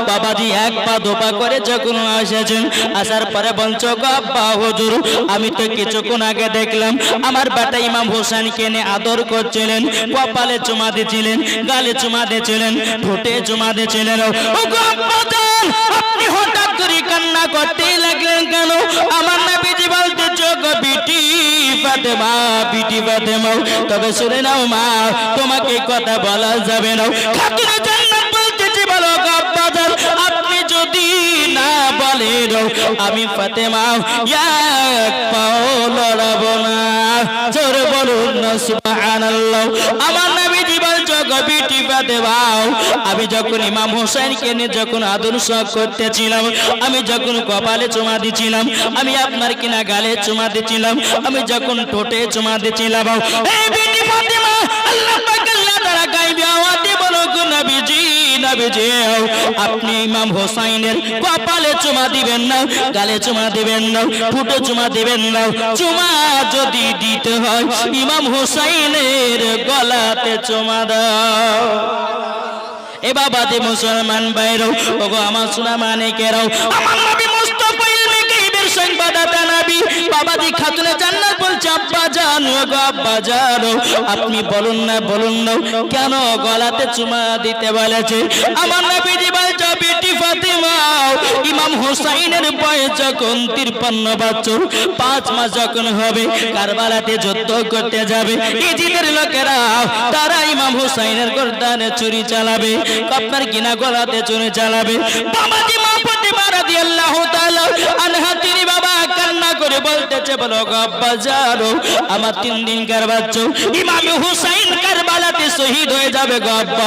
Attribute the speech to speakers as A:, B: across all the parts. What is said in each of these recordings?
A: বাবাজি এক পা দোপা করে যখন এসেছেন, আসার পরে বলছো গো আব্বা হুজুর, আমি তো কিছুক্ষণ আগে দেখলাম আমার বেটা ইমাম হোসেনকে নিয়ে আদর করছিলেন, কপালে চুমা দিয়েছিলেন, গালে চুমা দিয়েছিলেন, ঠোঁটে চুমা দিয়েছিলেন। ও গো আব্বা জান, আপনি হঠাৎ করে কান্না করতেই লাগলেন কেন? আমার নবীজি বলতেছো গো বিটি ফাতেমা, বিটি ফাতেমা, তবে শুনে নাও মা, তোমাকে কথা বলা যাবে না। খাতুনে জান্নাত বলতেছি বলো গো আব্বা জান, আপনি যদি না বলেন আমি ফাতেমা এক পাও লড়াবো না। জোরে বলুন না সুবহানাল্লাহ। আমার নবীজি বলছো গো বিটি ফাতেমা, আমি যখন ইমাম হোসেনকে নিয়ে যখন আদর শখ করতেছিলাম, আমি যখন কপালে চুমা দিছিলাম, আমি আপনার কিনা গালে চুমা দিছিলাম, আমি যখন ঠোঁটে চুমা দিছিলাম, এই বিটি ফাতেমা আল্লাহ পাক আল্লাহ তাআলা গায়বী আওয়াজে বলো গো নবীজি, নবীজি আপনি ইমাম হোসেনের কপালে চুমা দিবেন না, গালে চুমা দিবেন না, ঠোঁটে চুমা দিবেন না। চুমা যদি দিতে হয় ইমাম হোসেনের গলাতে চুমা দাও। এ বাবাজি মুসলমান ভাইরাও, ওগো আমার সোনা মানিকেরাও, আমার নবী মুস্তাফা ইলমে গায়বের সংবাদদাতা নবী বাবাজি খাতুনে জান্নাত বলছে আব্বা জান, ওগো আব্বা জান, আপনি বলুন না, বলুন না কেন গলাতে চুমা দিতে বলেছে? আমার নবীজি বলছে বিটি ফাতেমা, ইমাম হোসেনের বয়স যখন 53 বছর 5 মাস যখন হবে, কারবালাতে যুদ্ধ করতে যাবে, ইজিদের লোকেরা তারা ইমাম হোসেনের গর্দানে ছুরি চালাবে, আপনার কিনা গলাতে ছুরি চালাবে। বাবাজি মা ফাতেমা রাদিয়াল্লাহু তাআলা আনহা তিনি বাবা কান্না করে বলতেছে বলো গো আব্বা জান, আমার 3 দিনকার বাচ্চা ইমাম হোসেন কারবালাতে শহীদ হয়ে যাবে গো আব্বা,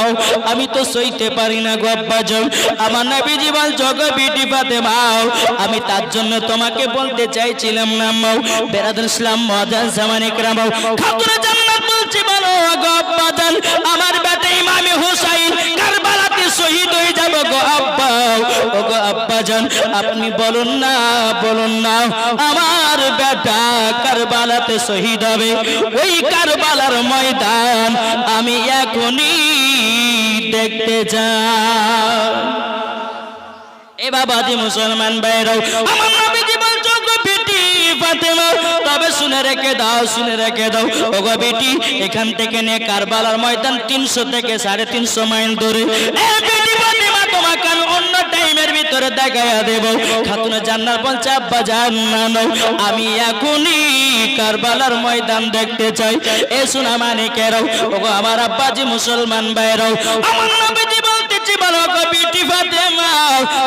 A: আমি তো সইতে পারি না গো আব্বা জান। আমার নবীজি বলছো গো বিটি ফাতেমা, আমি তার জন্য তোমাকে বলতে চাইছিলাম না মাও। বেরাদুল ইসলাম মুআজ্জাজ জামান ইকরাম, খাতুনে জান্নাত বলছি বলো গো আব্বা জান, আমার বেটা ইমাম হোসেন কারবালাতে শহীদ হয়ে যাবে গো আব্বা। ও গো আব্বা জান আপনি বলুন না, বলুন না, আমার বেটা কারবালাতে শহীদ হবে, ওই কারবালার ময়দান আমি এখনই দেখতে চাই। এ বাবাজি মুসলমান ভাইরাও, আমার নবীজি বলছো গো বিটি ফাতেমা, তবে শুনে রেখে দাও, শুনে রেখে দাও ও গো বিটি, এখান থেকে নিয়ে কারবালার ময়দান 300 থেকে 350 মাইল দূরে। এ বিটি ফাতেমা তোমাকে আমি অন্য টাইমের ভিতরে দেখাইয়া দেব। খাতুনে জান্নাত বলছে আব্বা জান না, আমি এখনই কারবালার ময়দান দেখতে চাই। এ সোনা মানিকেরাও, ও গো আমার আব্বাজি মুসলমান ভাইরাও, আমার নবীজি বলতেছি বলো গো বিটি ফাতেমা,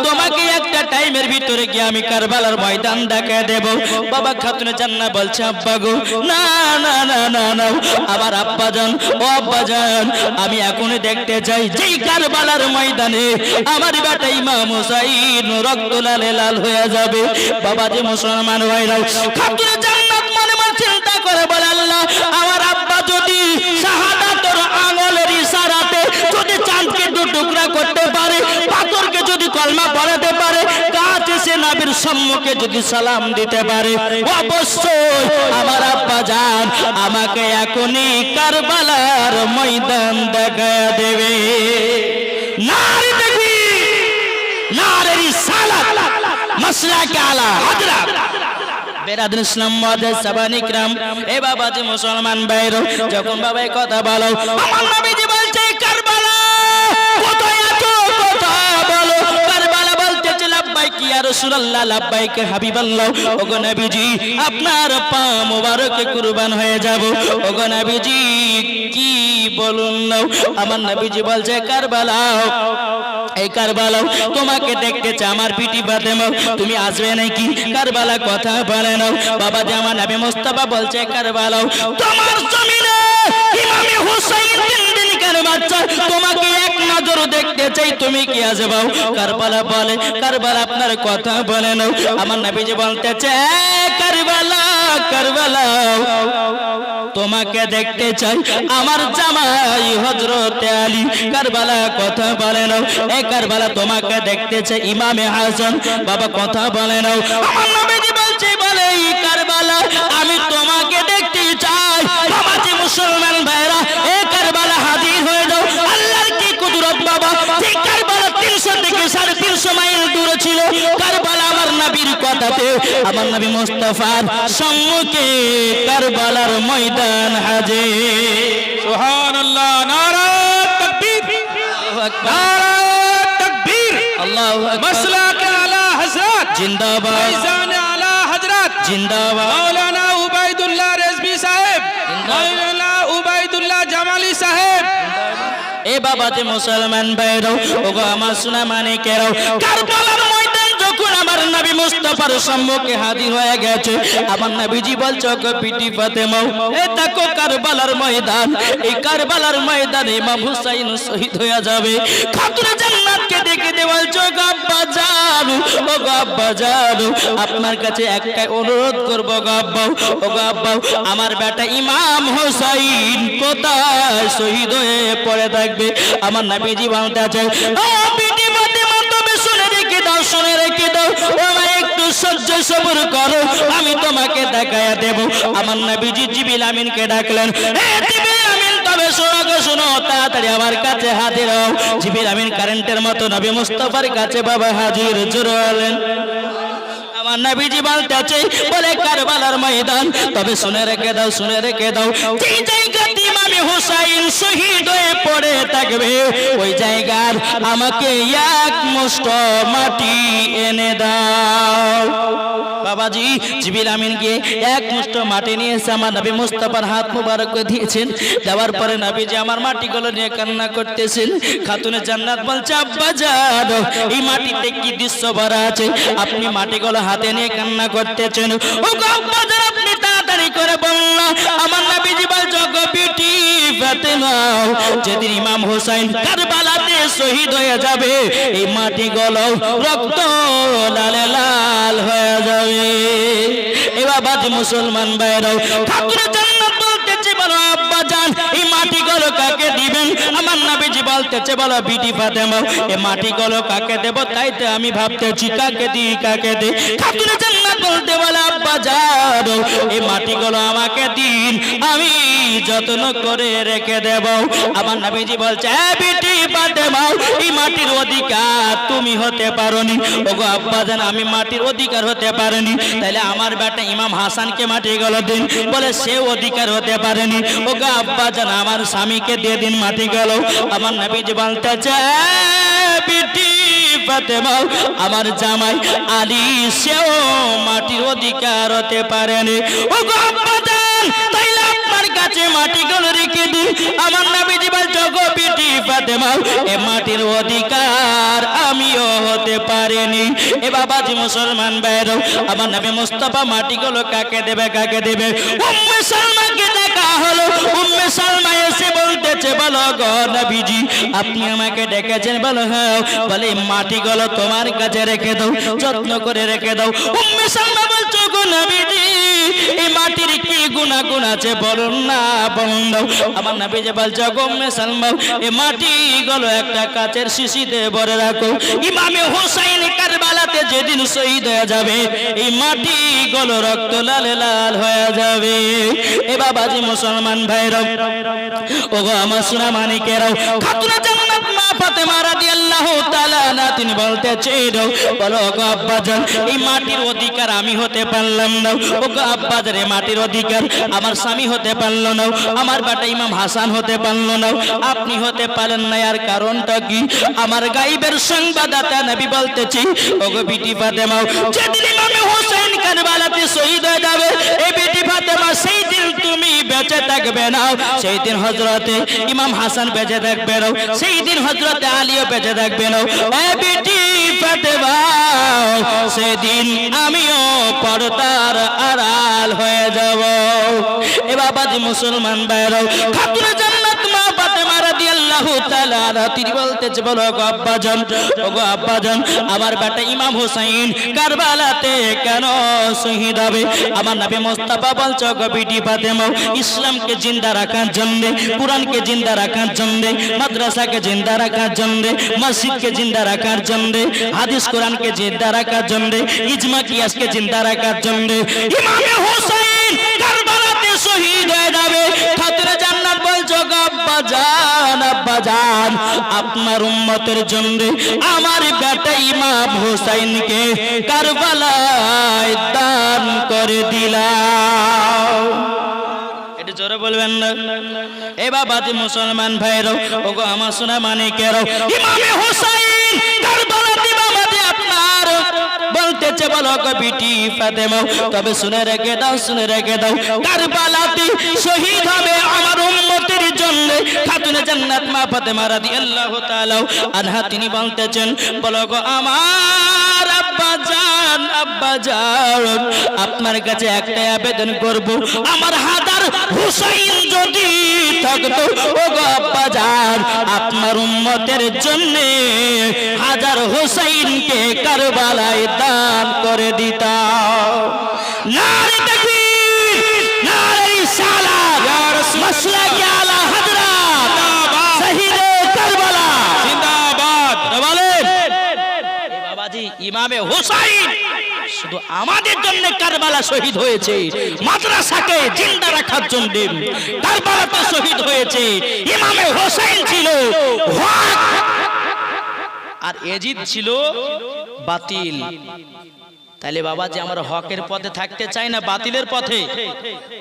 A: তোমাকে একটা টাইমের ভিতরে গিয়ে আমি কারবালার ময়দান দেখায় দেব। বাবা খাতুনে জান্নাত বলছে আব্বা গো না না না না না, আমার আব্বা জান, ও আব্বা জান আমি এখনই দেখতে চাই যেই কারবালার ময়দানে আমার বেটা ইমাম হোসেন রক্ত লালে লাল হয়ে যাবে। বাবা যে মুসলমান ভাইরাও, খাতুনে জান্নাত মনে মনে চিন্তা করে বলে আল্লাহ, আমার আব্বা যদি শাহাদাতের আঙ্গুলের ইশারাতে যদি চাঁদকে 2 টুকরা করতে পারে, পাথরকে যদি কলমা পড়াতে পারে, গাছ এসে নবীর সম্মুখে যদি সালাম দিতে পারে, অবশ্যই আমার আব্বা জান আমাকে এখনই কারবালার ময়দান দেখায় দেবে। নারে তাকবীর, নারে রিসালাত, মাসলাকে আলা হযরত বেরাদুল ইসলাম মুআজ্জাজ জামান ইকরাম। এ বাবা যে মুসলমান ভাইরা, যখন বাবা এই কথা বলো, আমার নবীজি বলছে কারবালা কোথায় আছো, কোথায় বলো। কারবালা বলতেছে লাব্বাইক ইয়া রাসূলুল্লাহ, লাব্বাইক হাবিবাল্লাহ। ওগো নবীজি আপনার পা মোবারকে কুরবান হয়ে যাব। ওগো নবীজি কি বলুন না। আমার নবীজি বলছে কারবালা, এই কারবালা তোমাকে দেখতে চাই আমার বিটি ফাতেমা, তুমি আসবে নাকি? কারবালা কথা বলে নাও। বাবা যে আমার নবী মুস্তাফা বলছে কারবালা তোমার জমিনে ইমাম হোসেন 3 দিনকার বাচ্চা, তোমাকে এক নজর দেখতে চাই, তুমি কি আসবে? কারবালা বলে কারবালা আপনার কথা বলে নাও। আমার নবীজি বলতেছে কারবালা, কারবালা তোমাকে দেখতে চাই আমার জামাই হযরত আলী। কারবালা কথা বলে নাও। এই কারবালা তোমাকে দেখতে চাই ইমামে হাসান। বাবা কথা বলে নাও। আমার নবীজি বলছে বলে এই কারবালা আমি তোমাকে দেখতে চাই। বাবাজি মুসলমান ভাইরা, এই কারবালা হাজির হয়ে যাও। আল্লাহর কি কুদরত বাবা, ঠিক কারবালা 300 থেকে কথাতে আমার নবী মুস্তাফার সম্মুখে কারবালার ময়দান হাজির।
B: সুবহানাল্লাহ, নারা তাকবীর, নারা তাকবীর,
A: আল্লাহু আকবার।
B: মাসলাক আলা হযরত
A: জিন্দাবাদ,
B: ফৈজান আলা হযরত
A: জিন্দাবাদ,
B: মাওলানা উবাইদুল্লাহ রেজভী সাহেব, মাওলানা উবাইদুল্লাহ জামালি সাহেব।
A: এ বাবা যে মুসলমান ভাইরাও, ওগো আমার সোনা মানিকেরাও, কারবালার ময়দান যখন আমার নবী মুস্তাফার সম্মুখে হাজির হয়ে গেছে, আমার নবীজি বলছে ওগো বিটি ফাতেমা, এ দেখো কারবালার ময়দান, এই কারবালার ময়দানে ইমাম হুসাইন শহীদ হয়ে যাবে। খাতুনে জান্নাতকে দেখে দে বলছে ওগো আব্বা জান, ওগো আব্বা জান, আপনার কাছে একটাই অনুরোধ করব গো আব্বা, ওগো আব্বা, আমার বেটা ইমাম হুসাইন কোথায় শহীদ হয়ে পড়ে থাকবে? আমার নবীজি বলতে আছে, ও বিটি ফাতেমা, তুমি শুনে রেখে দাও, শুনে রেখে দাও, আমার একটু সহ্য সবর করো, আমি তোমাকে দেখায়া দেব। আমার নবীজি জিবরিল আমিনকে ডাকলেন, হে জিবরিল আমিন, তবে শোনো গো শোনো, তাড়াতাড়ি আমার কাছে হাজির হও। জিবরিল আমিন কারেন্টের মতো নবী মুস্তাফার কাছে বাবা হাজির জোরে হলেন। আমার নবীজি বলতেছে, বলে কারবালার ময়দান, তবে শুনে রেখে দাও, শুনে রেখে দাও, যে জায়গাতে ইমাম হুসাইন শহীদ হয়ে পড়ে থাকবে, ওই জায়গার আমাকে এক মুষ্ঠ মাটি এনে দাও। বাবাজি জিবরিল আমিনকে এক মুষ্ঠ মাটি নিয়ে এসে আমার নবী মুস্তাফার হাত মুবারক দিয়েছেন। দেওয়ার পরে নবীজি আমার মাটিগুলো নিয়ে কান্না করতেছেন। খাতুনে জান্নাত বলছে, আব্বা জান, এই মাটিতে কি দৃশ্য ভরা আছে, আপনি মাটিগুলো হাতে নিয়ে কান্না করতেছেন। ও গো আব্বা জান, আপনি তাড়াতাড়ি করে বলুন। আমার নবীজি বলছে, গো বিটি ফাতেমা, যেদিন ইমাম হুসাইন কারবালাতে শহীদ হয়ে যাবে, এই মাটিগুলো রক্ত লালে লাল হয়ে যাবে। এবার বাজি মুসলমান ভাইরাও, ঠাকুরের জান্নাত বলতেছে, বলো আব্বা জান, এই মাটিগুলো কাকে দিবেন? আমার নবীজি বলতেছে, বলো বিটি ফাতেমা, এই মাটিগুলো কাকে দেব? তাইতে আমি ভাবতেছি কাকে দিই, কাকে দিই। ঠাকুরের জান্নাত বলতে বলে, আব্বা জান, এই মাটিগুলো আমাকে দিন, আমি যত্ন করে রেখে দেব। আমার নবীজি বলছে, এ বিটি ফাতেমা, এই মাটির অধিকার তুমি হতে পারোনি। ওগো আব্বা জান, আমি মাটির অধিকার হতে পারিনি, তাহলে আমার বেটা ইমাম হাসানকে মাটিগুলো দিন। বলে সে অধিকার হতে পারেনি। ওগো আব্বা জান, আমার স্বামীকে দিয়ে দিন মাটিগুলো। আমার নবীজি বলতেছে, বিটি ফাতেমা, আমার জামাই আলী সেও মাটির অধিকার হতে পারেনি। ওগো আব্বা জান, তাইলে আপনার কাছে মাটিগুলো রেখে দিন। আমার নবীজি বলছে, গো বিটি ফাতেমা, এ মাটির অধিকার আমিও হতে পারিনি। এ বাবাজি মুসলমান ভাইরাও, আমার নবী মুস্তাফা মাটিগুলো কাকে দেবে, কাকে দেবে? উম্মে সালমাকে ডাকা হলো। উম্মে সালমা এসে বলতেছে, বলো গো নবীজি, আপনি আমাকে ডেকেছেন? বলো হ্যাঁ। বলে মাটিগুলো তোমার কাছে রেখে দাও, যত্ন করে রেখে দাও। উম্মে সালমা বলছো, গো নবীজি, এই মাটির কি গুনাগুন আছে বলুন না, বলুন দাও। আমার নবীজি বলছে, গো উম্মে সালমা, এই মাটিগুলো একটা কাচের শিশিতে ভরে রাখো। ইমামে হুসাইন কারবালাতে যেদিন শহীদ হয়ে যাবে, এই মাটিগুলো রক্ত লাল লাল হয়ে যাবে। এ বাবাজি মুসলমান ভাইরাও, ওগো আমার সোনা মানিকেরাও, খাতুনে জান্নাত মা ফাতেমা রাদিয়াল্লাহু তাআলা আনহা তিনি বলতেছেন, বলো গো আব্বা জান, এই মাটির অধিকার আমি হতে পারলাম না। ওগো আব্বা জান, এই মাটির অধিকার আমার স্বামী হতে পারলো না, আমার বেটা ইমাম হাসান হতে পারলো না, আপনি হতে পারেন না। আর কারণটা কি? আমার গায়বের সংবাদদাতা নবী বলতেছি, ওগো বিটি ফাতেমা, যেদিন ইমাম হুসাইন কারবালাতে শহীদ হয়ে যাবে, এই বিটি ফাতেমা, সেই দিন তুমি বেঁচে থাকবে না, সেই দিন হযরতে ইমাম হাসান বেঁচে থাকবে না, সেই দিন হযরতে আলীও বেঁচে থাকবে না। এ বিটি ফাতেমা, সেদিন আমিও পর্দার আড়াল হয়ে যাব। এ বাবাজি মুসলমান ভাইরাও, খাতুনে জান্নাত মা ফাতেমা রাদিয়াল্লাহু তাআলা আনহা তিনি বলতেছে, বলো গো আব্বা জান, ওগো আব্বা জান, আমার বেটা ইমাম হুসাইন কারবালাতে কেন শহীদ হবে? আমার নবী মুস্তাফা বলছে, গো বিটি ফাতেমা, ইসলামকে জিন্দা রাখার জন্য, কুরআনকে জিন্দা রাখার জন্য, মাদ্রাসাকে জিন্দা রাখার জন্য, মসজিদকে জিন্দা রাখার জন্য, হাদিস কোরআনকে জিন্দা রাখার জন্য, ইজমা কিয়াসকে জিন্দা রাখার জন্য ইমাম হুসাইন কারবালাতে শহীদ হয়ে যাবে। খাতুনে জান্নাত বলছো, গো আব্বা জান, আব্বা আব্বাজান আপনার উম্মতের জন্য আমার বেটা ইমাম হোসেনকে কারবালায় দান করে দিলাম। একটু জোরে বলবেন না? এ বাবাজি মুসলমান ভাইরাও, ওগো আমার সোনা মানিকেরাও, ইমামে হোসেন কারবালাতে বাবাজি আপনার বলতেছে, বলো গো বিটি ফাতেমা, তবে শুনে রেখে দাও, শুনে রেখে দাও, কারবালাতে শহীদ হবে আমার উম্মতের জন্য খাতুনে জান্নাত মা ফাতেমা রাদিয়াল্লাহু তাআলা আনহা। তিনি বলতেছেন, বলো গো আমার আব্বাজান, আব্বাজান আপনার কাছে একটাই আবেদন করব, আমার হাজার হুসাইন যদি থাকতো, ওগো আব্বাজান আপনার উম্মতের জন্য হাজার হুসাইনকে কারবালায় দান করে দিতাম। নারে তাকবীর, নারে রিসালাত, মাসলাক আলা হযরত শহীদে কারবালা জিন্দাবাদ। বলেন এই বাবাজি ইমামে হোসেন শুধু আমাদের জন্য কারবালা শহীদ হয়েছে, মাদ্রাসাকে জিন্দা রাখার জন্য কারবালাতে শহীদ হয়েছে। ইমামে হোসেন ছিল হক আর এজিদ ছিল বাতিল। তাহলে বাবাজি আমরা হকের পথে থাকতে চাই না বাতিলের পথে?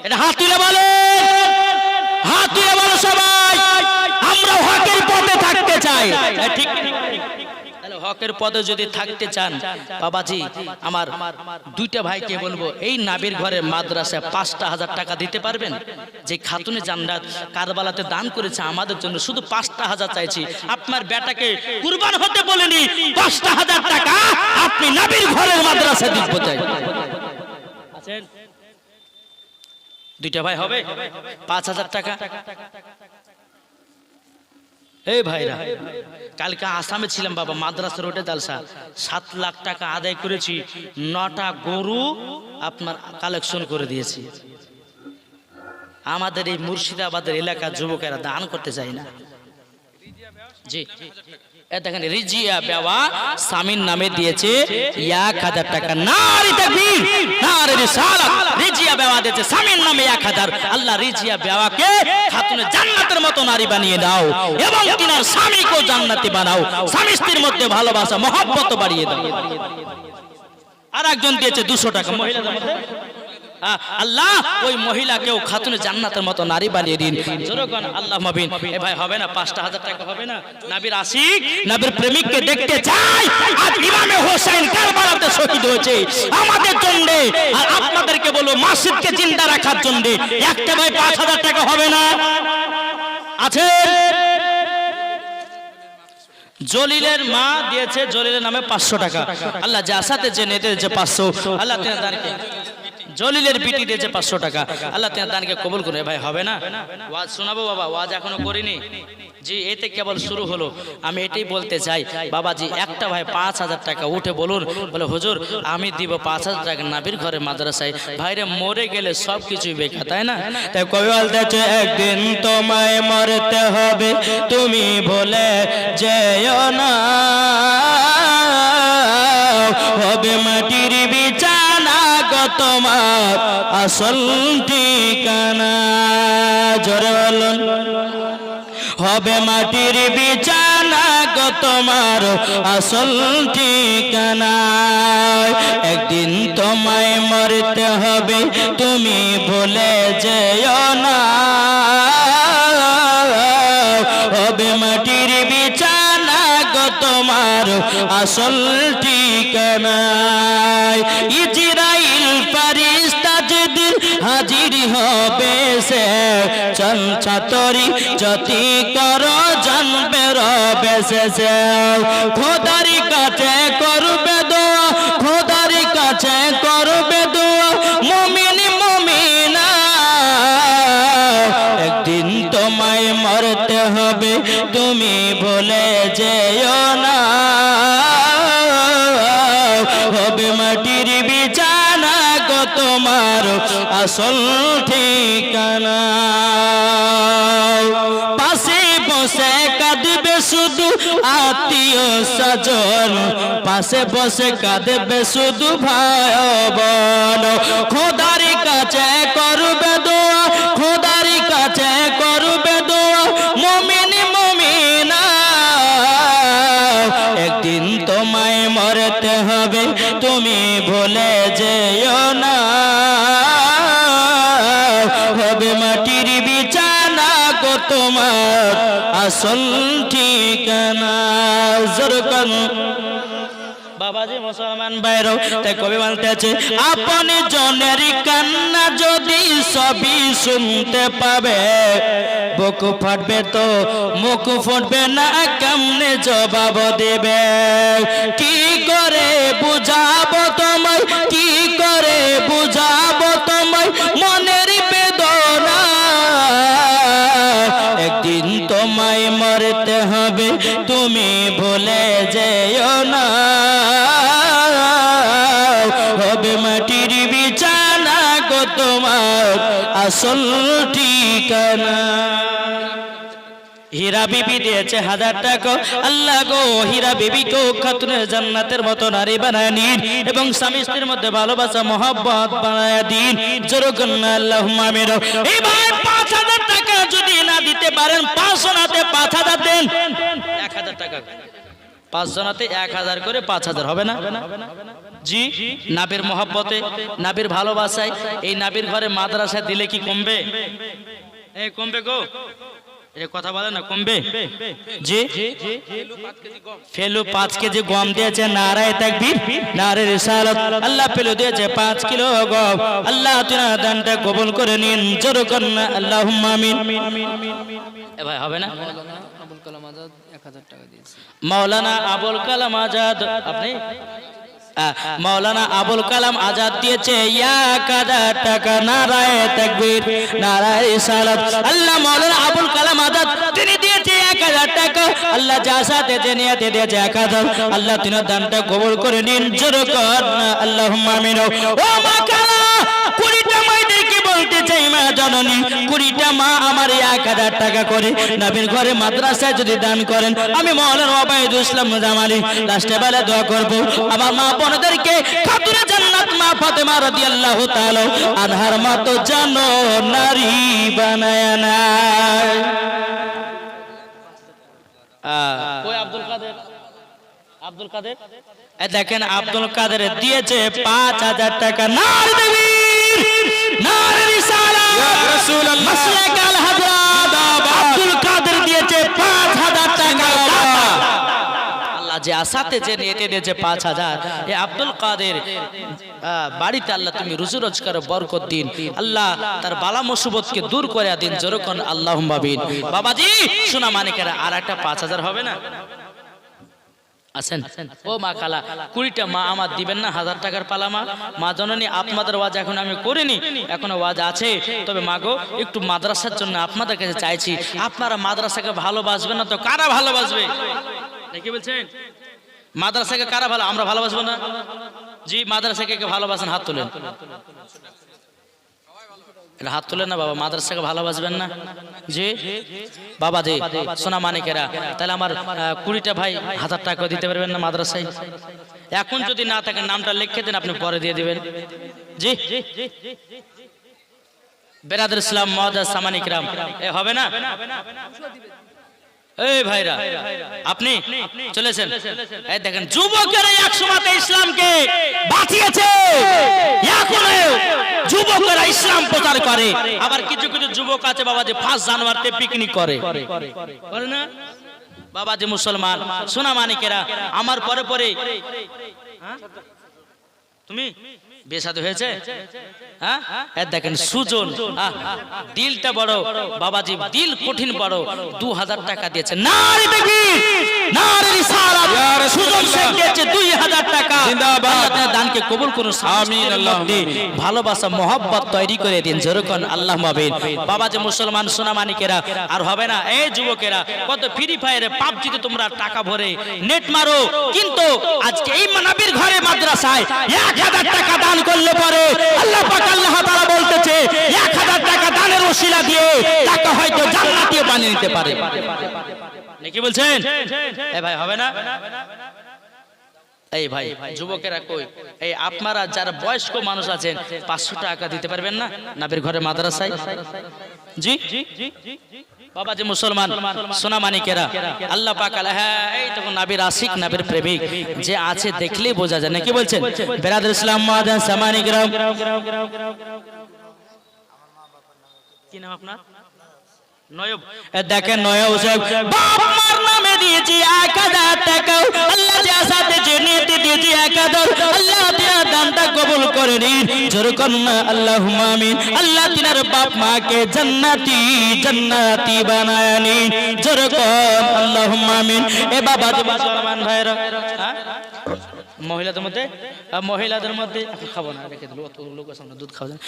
A: এটা হাত তুলে বলে, হাত তুলে বলো সবাই, আমরা হকের পথে থাকতে চাই। ঠিক তাহলে হকের পথে যদি থাকতে চান বাবাজি, আমার দুইটা ভাইকে বলবো, এই নাবির ঘরে মাদ্রাসায় 5,000 টাকা দিতে পারবেন? যে খাতুনে জান্নাত কারবালাতে দান করেছে আমাদের জন্য, শুধু 5,000 চাইছি। আপনার বেটাকে কুরবান হতে বলেনি, 5,000 টাকা আপনি নাবির ঘরের মাদ্রাসায় দিতে চাই। দুইটা ভাই হবে 5,000 টাকা। এই ভাইরা, কালকে আসামে ছিলাম বাবা, মাদ্রাসা রোডে জালসা, 7 লাখ টাকা আদায় করেছি, 9টা গরু আপনার কালেকশন করে দিয়েছি। আমাদের এই মুর্শিদাবাদের এলাকার যুবকেরা দান করতে চায় না। জি দেখেন, রিজিয়া বেওয়া সামিন নামে দিয়েছে 1000 টাকা। নারে তাকবীর, নারে রিসালাত। রিজিয়া বেওয়া দিয়েছে সামিন নামে 1000। আল্লাহ রিজিয়া বেওয়াকে খাতুনে জান্নাতের মতো নারী বানিয়ে দাও এবং তিনার স্বামীকেও জান্নাতি বানাও, স্বামী স্ত্রীর মধ্যে ভালোবাসা মহব্বত বাড়িয়ে দাও। আর একজন দিয়েছে 200 টাকা মহিলাদের মধ্যে। আল্লাহ ওই মহিলাকেও খাতুনে জান্নাতের মতো নারী বানিয়ে দিন। জোরগণ আল্লাহ মাবিন। এ ভাই হবে না 5,000 টাকা হবে না? নবীর আশিক, নবীর প্রেমিককে দেখতে চাই। আজ ইমামে হোসেন কারবালাতে শহীদ হয়েছে আমাদের জন্য, আর আপনাদেরকে বলবো মসজিদকে জিন্দা রাখার জন্য একটা ভাই 5,000 টাকা হবে না? আছে? জলিলের মা দিয়েছে জলিলের নামে 500 টাকা। আল্লাহ যা সাথে যে নেতে যে 500, আল্লাহ তেনার দানকে জলিলের বিটি দিয়েছে 500 টাকা। আল্লাহ তেনার দানকে কবুল করে। ভাই হবে না? ওয়াজ শোনাবো বাবা, ওয়াজ এখনো করিনি। জি এতে কেবল শুরু হলো। আমি এটাই বলতে চাই বাবাজি, একটা ভাই 5,000 টাকা উঠে বলুন, বলে হুজুর আমি দিব 5,000 টাকা নাবির ঘরে মাদ্রাসায়। ভাইরে মরে গেলে সব কিছুই বেকার, তাই না? তাই কবি বলতেছে, একদিন তোমায় মরতে হবে, তুমি ভুলে যেও না, হবে মাটির বিছানা গো তোমার আসল ঠিকানা। জোরে বলুন, হবে মাটির বিছানা গো তোমার আসল ঠিকানা। একদিন তোমায় মরতে হবে, তুমি ভুলে যেও না, হবে মাটির বিছানা গো তোমার আসল ঠিকানা। ইজরাইল ফারিস্তা যেদিন হাজির হবে, সে চঞ্চতরি যতি করো জানবে রবে সে। খোদার কাছে করবে দোয়া, খোদার কাছে করবে দোয়া মুমিন মুমিনা। একদিন তোমায় মরতে হবে, তুমি ভুলে যেও না, হবে মাটির বিছানা গো তোমার আসল ঠিকানা। পাশে বসে কাঁদবে শুধু আত্মীয় স্বজন, পাশে বসে কাঁদবে শুধু ভাই বোন। খোদার কাছে করবে দোয়া, খোদার কাছে করবে দোয়া মুমিন মুমিনা। হবে মাটির বিছানা গো তোমার আসল ঠিকানা। জোরকান বাবাজি মুসলমান ভাইরাও তাই কবি বলতেছে আপনি জনের কান্না যদি সবই শুনতে পাবে, বুক ফাটবে তো মুখ ফুটবে না, কেমনে জবাব দেবে? কি করে বুঝাবো তোমায়, কি করে বুঝাবো তোমায় মনের বেদনা? একদিন তোমায় মরতে হবে, তুমি ভুলে যেও না। হবে মাটির বিছানা গো তোমার আসল ঠিকানা। হীরা বিবি দিয়েছে 1000 টাকা, আল্লাহ গো হীরা বিবিকে খাতুনে জান্নাতের মতো নারী বানায় নিন এবং স্বামী স্ত্রীর মধ্যে ভালোবাসা মহব্বত বানায় দিন। জোরকান আল্লাহুম্মা আমিন। এবার 5000 টাকা যদি না দিতে পারেন 5 জনাতে 5000 দেন। 1000 টাকা 5 জনাতে 1000 করে 5000 হবে না? জি, নাবির মহব্বতে নাবির ভালোবাসায় এই নাবির ঘরে মাদ্রাসা দিলে কি কমবে? এই কমবে গো, এই কথা বলে না কমবে? জি, ফেলু 5 কেজি গম দিয়েছে, নারায়ে তাকবীর নারে রিসালাত। আল্লাহ ফেলু দিয়েছে 5 কিলো গম। আল্লাহ তোমার দানটা কবুল করে নিন। জোরকান আল্লাহুম্মা আমিন। এ ভাই হবে না?
C: আবুল কালাম আজাদ 1000 টাকা দিয়েছে।
A: মাওলানা আবুল কালাম আজাদ, আপনি মাওলানা আবুল কালাম আজাদ দিয়েছে 1000 টাকা। নারায়ে তাকবীর নারায়ে রিসালাত। আল্লাহ মাওলানা আবুল কালাম আজাদ তিনি দিয়েছে 1000 টাকা। আল্লাহ যা সাথে নিয়াতে দিয়েছে 1000। আল্লাহ তিনার দানটা কবুল করে নিন। জোরকান আল্লাহুম্মা আমিন। ও মা কালা 20টা মাইদেরকে বলতে চাই মা জননী, 20টা মা আমার 1000 টাকা করে নবীর ঘরে মাদ্রাসায় যদি দান করেন, আমি মাওলানা ওবায়দুল ইসলাম জামালি লাস্টে বেলা দোয়া করব আমার মা বোনদেরকে খাতুনে জান্নাত মা ফাতেমা রাদিয়াল্লাহু তাআলা আনহার মতো জানো নারী বানায় না। কই আব্দুল কাদের? আব্দুল কাদের এই দেখেন আব্দুল কাদের দিয়েছে 5000 টাকা। নারে তাকবীর নারে রিসালাত ইয়া রাসূলুল্লাহ মাসলাক আল হাজরাত। আব্দুল কাদের দিয়েছে 5000 টাকা। আল্লাহ যে আসাতে যে নিতে দিয়েছে 5000, এই আব্দুল কাদের বাড়িতে আল্লাহ তুমি রুজি রোজগারে বরকত দিন। আল্লাহ তার বালা মুসিবতকে দূর করে দিন। জোরকান আল্লাহুম্মা আমিন। বাবাজি সোনা মানিকেরা আর একটা 5000 হবে না? আছেন? ও মা কালা 20টা মা আমার দিবেন না 1000 টাকার পালা? মা জননী আপনাদের ওয়াজ এখন আমি করিনি, এখনো ওয়াজ আছে। তবে মা গো একটু মাদ্রাসার জন্য আপনাদের কাছে চাইছি, আপনারা মাদ্রাসাকে ভালোবাসবেন না তো কারা ভালোবাসবে? কি বলছেন? মাদ্রাসাকে কারা ভালো? আমরা ভালোবাসবো না? জি, মাদ্রাসাকে কে ভালোবাসেন? হাত তোলেন। হাত তোলেন না বাবা, মাদ্রাসাকে ভালোবাসবেন না? জি বাবা জি সোনা মানিকেরা, তাহলে আমার 20টা ভাই 1000 টাকা দিতে পারবেন না মাদ্রাসায়? এখন যদি না থাকে নামটা লিখে দেন, আপনি পরে দিয়ে দিবেন। জি বেরাদর ইসলাম মুআজ্জাজ সামানি কিরাম, এ হবে না? এই ভাইরা আপনি চলেছেন, এই দেখেন যুবকেরা একসময় ইসলামকে বাঁচিয়েছে, এখন যুবকেরা ইসলাম প্রচার করে। আবার কিছু কিছু যুবক আছে বাবা যে 5 জানুয়ারিতে পিকনিক করে না বাবা যে মুসলমান সোনা মানিকেরা, আমার পরে পরে তুমি বেসাদ হয়েছে? হ্যাঁ দেখেন সুজন দিলটা বড় বাবাজি, দিল কঠিন বড়, 2000 টাকা দিয়েছে। নারে তাকবীর নারে রিসালাত, সুজন শেখ দিয়েছে 2000 টাকা। জিন্দাবাদ, আপনার দানকে কবুল করুন। আমিন। আল্লাহ ভালোবাসা মহব্বত তৈরি করে দিন। যেরকম আল্লাহ মাবিন। বাবাজি মুসলমান সোনা মানিকেরা আর হবে না। এই যুবকেরা কত ফ্রি ফায়ারে পাবজিতে তোমরা টাকা ভরে নেট মারো, কিন্তু আজকে এই মানবীর ঘরে মাদ্রাসায় 1000 টাকা দান করলে পরে আল্লাহ পাক আল্লাহ তাআলা বলতেছে 1000 টাকা দানের ওসিলা দিয়ে টাকা হয়তো জান্নাতে বানিয়ে নিতে পারে। কি বলছেন? এই ভাই হবে না? এই ভাই যুবকেরা কই, এই আপনারা যারা বয়স্ক মানুষ আছেন 500 টাকা দিতে পারবেন না নবীর ঘরে মাদ্রাসায়? জি বাবা যে মুসলমান সোনা মানিকেরা আল্লাহ পাক এই তখন নবীর আশিক নবীর প্রেমিক যে আছে দেখলেই বোঝা যায় না। কি বলছেন? বেরাদর ইসলাম মুআজ্জাজ সামানি কিরাম, কি নাম আপনার? নয়ব। দেখেন নয়ব সাহেব, বাপ মার নামে দিয়েছি 1000 টাকা, আল্লাহ যে আসাতে জেনেতে দিয়েছি 1000, আল্লাহ তিনার দানটা কবুল করে নিন। জোরে করুন না আল্লাহুম্মা আমিন। আল্লাহ তিনার বাপ মাকে জান্নাতি জান্নাতি বানায় নিন। জোরে কর আল্লাহুম্মা আমিন। এ বাবা মুসলমান ভাইরা, মহিলাদের মধ্যে এখন খাবো না, রেখে দিল, অত লোকের সামনে দুধ খাওয়া যায়।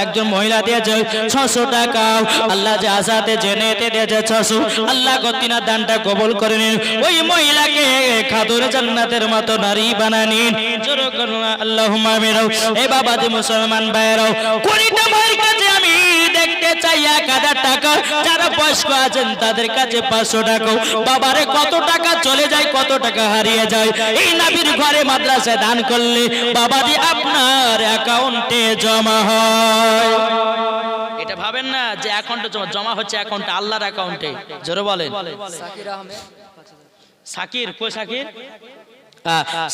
A: একজন মহিলা দিয়েছে 600 টাকা, আল্লাহ যে আসাতে জেনেতে দিয়েছে 600, আল্লাহ গতিনা দানটা কবুল করে নিন। ওই মহিলাকে খাদুর জান্নাতের মতো নারী বানায় নিন। জোরে করুন আল্লাহুম্মা আমিন। এ বাবা যে মুসলমান ভাইরাও, 20টা ভাইয়ের কাছে আমি দেখতে চাই 1000 টাকা, যারা বয়স্ক আছেন তাদের কাছে 500 টাকা। বাবারে কত টাকা চলে যায়, কত টাকা হারিয়ে যায়। এই নবীর ঘরে মাদ্রাসায় দান করলে বাবাজি আপনার অ্যাকাউন্টে জমা হয়। এটা ভাবেন না যে অ্যাকাউন্টে জমা হচ্ছে, অ্যাকাউন্টে, আল্লাহর অ্যাকাউন্টে। জোরে বলেন।
C: সাকির আহমেদ
A: সাকির কই? সাকির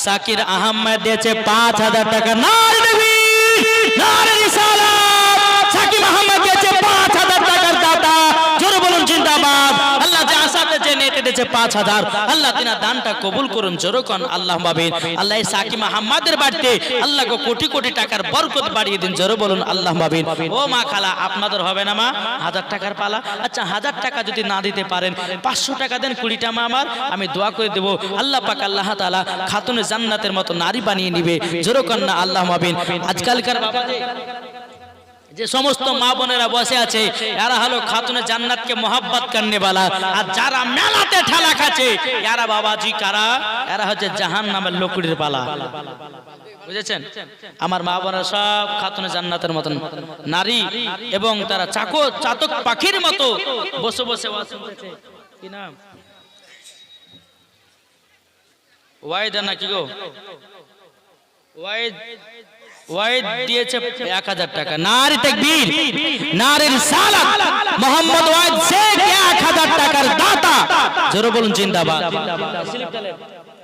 A: সাকির আহমেদ দিয়েছে 5000 টাকা। নারে তাকবীর, নারে রিসালাত। সাকির আহমেদ দিয়েছে 5000 টাকার দাতা। জোরে বলুন জিন্দাবাদ। আল্লাহ যে আসাতে জেনেতে দিয়েছে 5000, আল্লাহ তিনার দানটা কবুল করুন। জোরে কোন আল্লাহুম্মা আমিন। আল্লাহ এই সাকির আহমেদের বাড়িতে আল্লাহকে কোটি কোটি টাকার বরকত বাড়িয়ে দিন। জোরে বলুন আল্লাহুম্মা আমিন। ও মা খালা, আপনাদের হবে না মা 1000 টাকার পালা? আচ্ছা 1000 টাকা যদি না দিতে পারেন, 500 টাকা দেন, 20টা মা আমার, আমি দোয়া করে দেব আল্লাহ পাক আল্লাহ তাআলা খাতুনে জান্নাতের মতো নারী বানিয়ে নিবে। জোরে কোন না আল্লাহুম্মা আমিন। আজকালকার বাবাজি যে সমস্ত মা বোনেরা বসে আছে, এরা হলো খাতুনে জান্নাতকে মোহাব্বত করনে वाला, আর যারা মেলাতে ঠেলা খাচ্ছে এরা বাবাজি কারা? এরা হচ্ছে জাহান্নামের লোকড়ির পালা। বুঝেছেন? আমার মা বোনেরা সব খাতুনে জান্নাতের মতন নারী, এবং তারা চাতক পাখির মতো বসে বসে ওয়াজ শুনতেছে। কি নাম? ওয়াইদা নাকি গো? ওয়াইদ দিয়েছে 1000 টাকা। নারে তাকবীর, নারে রিসালাত। মোহাম্মদ ওয়াইদ শেখ 1000 টাকার দাতা। জোরে বলুন জিন্দাবাদ।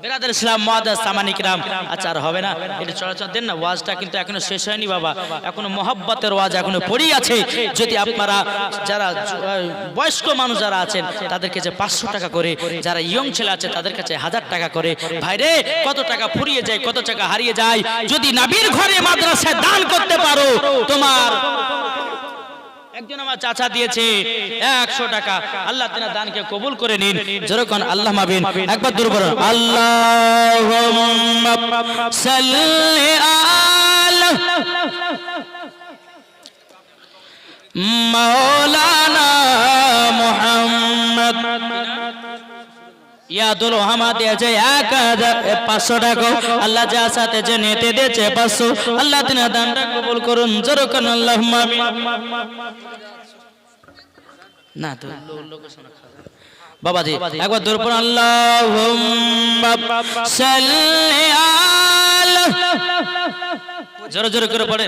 A: বেরাদার ইসলাম মুআদ্দাস সামানি কিরাম, আচ্ছা আর হবে না, এটা চলাচল দেন না। ওয়াজটা কিন্তু এখনো শেষ হয়নি বাবা, এখনো মোহাব্বতের ওয়াজ এখনো পড়েই আছে। যদি আপনারা যারা বয়স্ক মানুষ যারা আছেন তাদের কাছে 500 টাকা করে, যারা ইয়ং ছেলে আছে তাদের কাছে 1000 টাকা করে। ভাইরে কত টাকা ফুরিয়ে যায়, কত টাকা হারিয়ে যায়। যদি নবীর ঘরে মাদ্রাসায় দান করতে পারো, তোমার একজন আমার চাচা দিয়েছে 100 টাকা, আল্লাহ তিনার দানকে কবুল করে নিন। যেরকম আল্লাহ মাবিন, একবার দূর করুন আল্লাহুম্মা সাল্লি আলা মাওলানা মুহাম্মদ। ইয়াদুল রহমান দিয়েছে 1500 টাকা, আল্লাহ যা সাথে যে নেতে দিয়েছে 500, আল্লাহ তিনার দানটা কবুল করুন। যেরকম আল্লাহুম্মা আমিন। না তো লোকে শোনা বাবাজি, একবার দূর পড়ুন আল্লাহুম্মা সাল্লি আলা, জোরে জোরে করে পড়ে।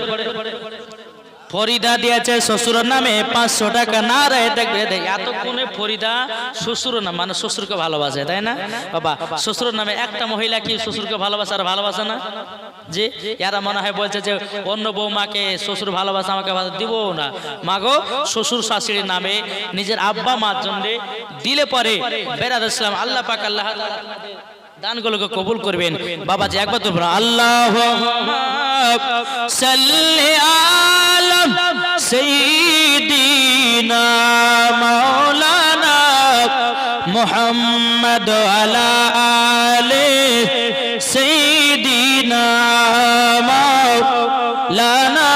A: ফরিদা দিয়েছে শ্বশুরের নামে 500 টাকা। না রে দেখবে, এতক্ষণে ফরিদা শ্বশুর নাম, মানে শ্বশুরকে ভালোবাসে, তাই না বাবা? শ্বশুরের নামে একটা মহিলা কি শ্বশুরকে ভালোবাসে আর ভালোবাসে না? যে এরা মনে হয় বলছে যে অন্য বৌমাকে শ্বশুর ভালোবাসে, আমাকে দিব না। মাগো, শ্বশুর শাশুড়ির নামে নিজের আব্বা মার জন্য দিলে পরে বেরাদার ইসলাম আল্লাহ পাক আল্লাহ দানগুলোকে কবুল করবেন। বাবাজি একবার তো আল্লাহুম্মা সাল্লি আলা সাইয়্যিদিনা মাওলানা মুহাম্মদ আলা আলি সাইয়্যিদিনা মাওলানা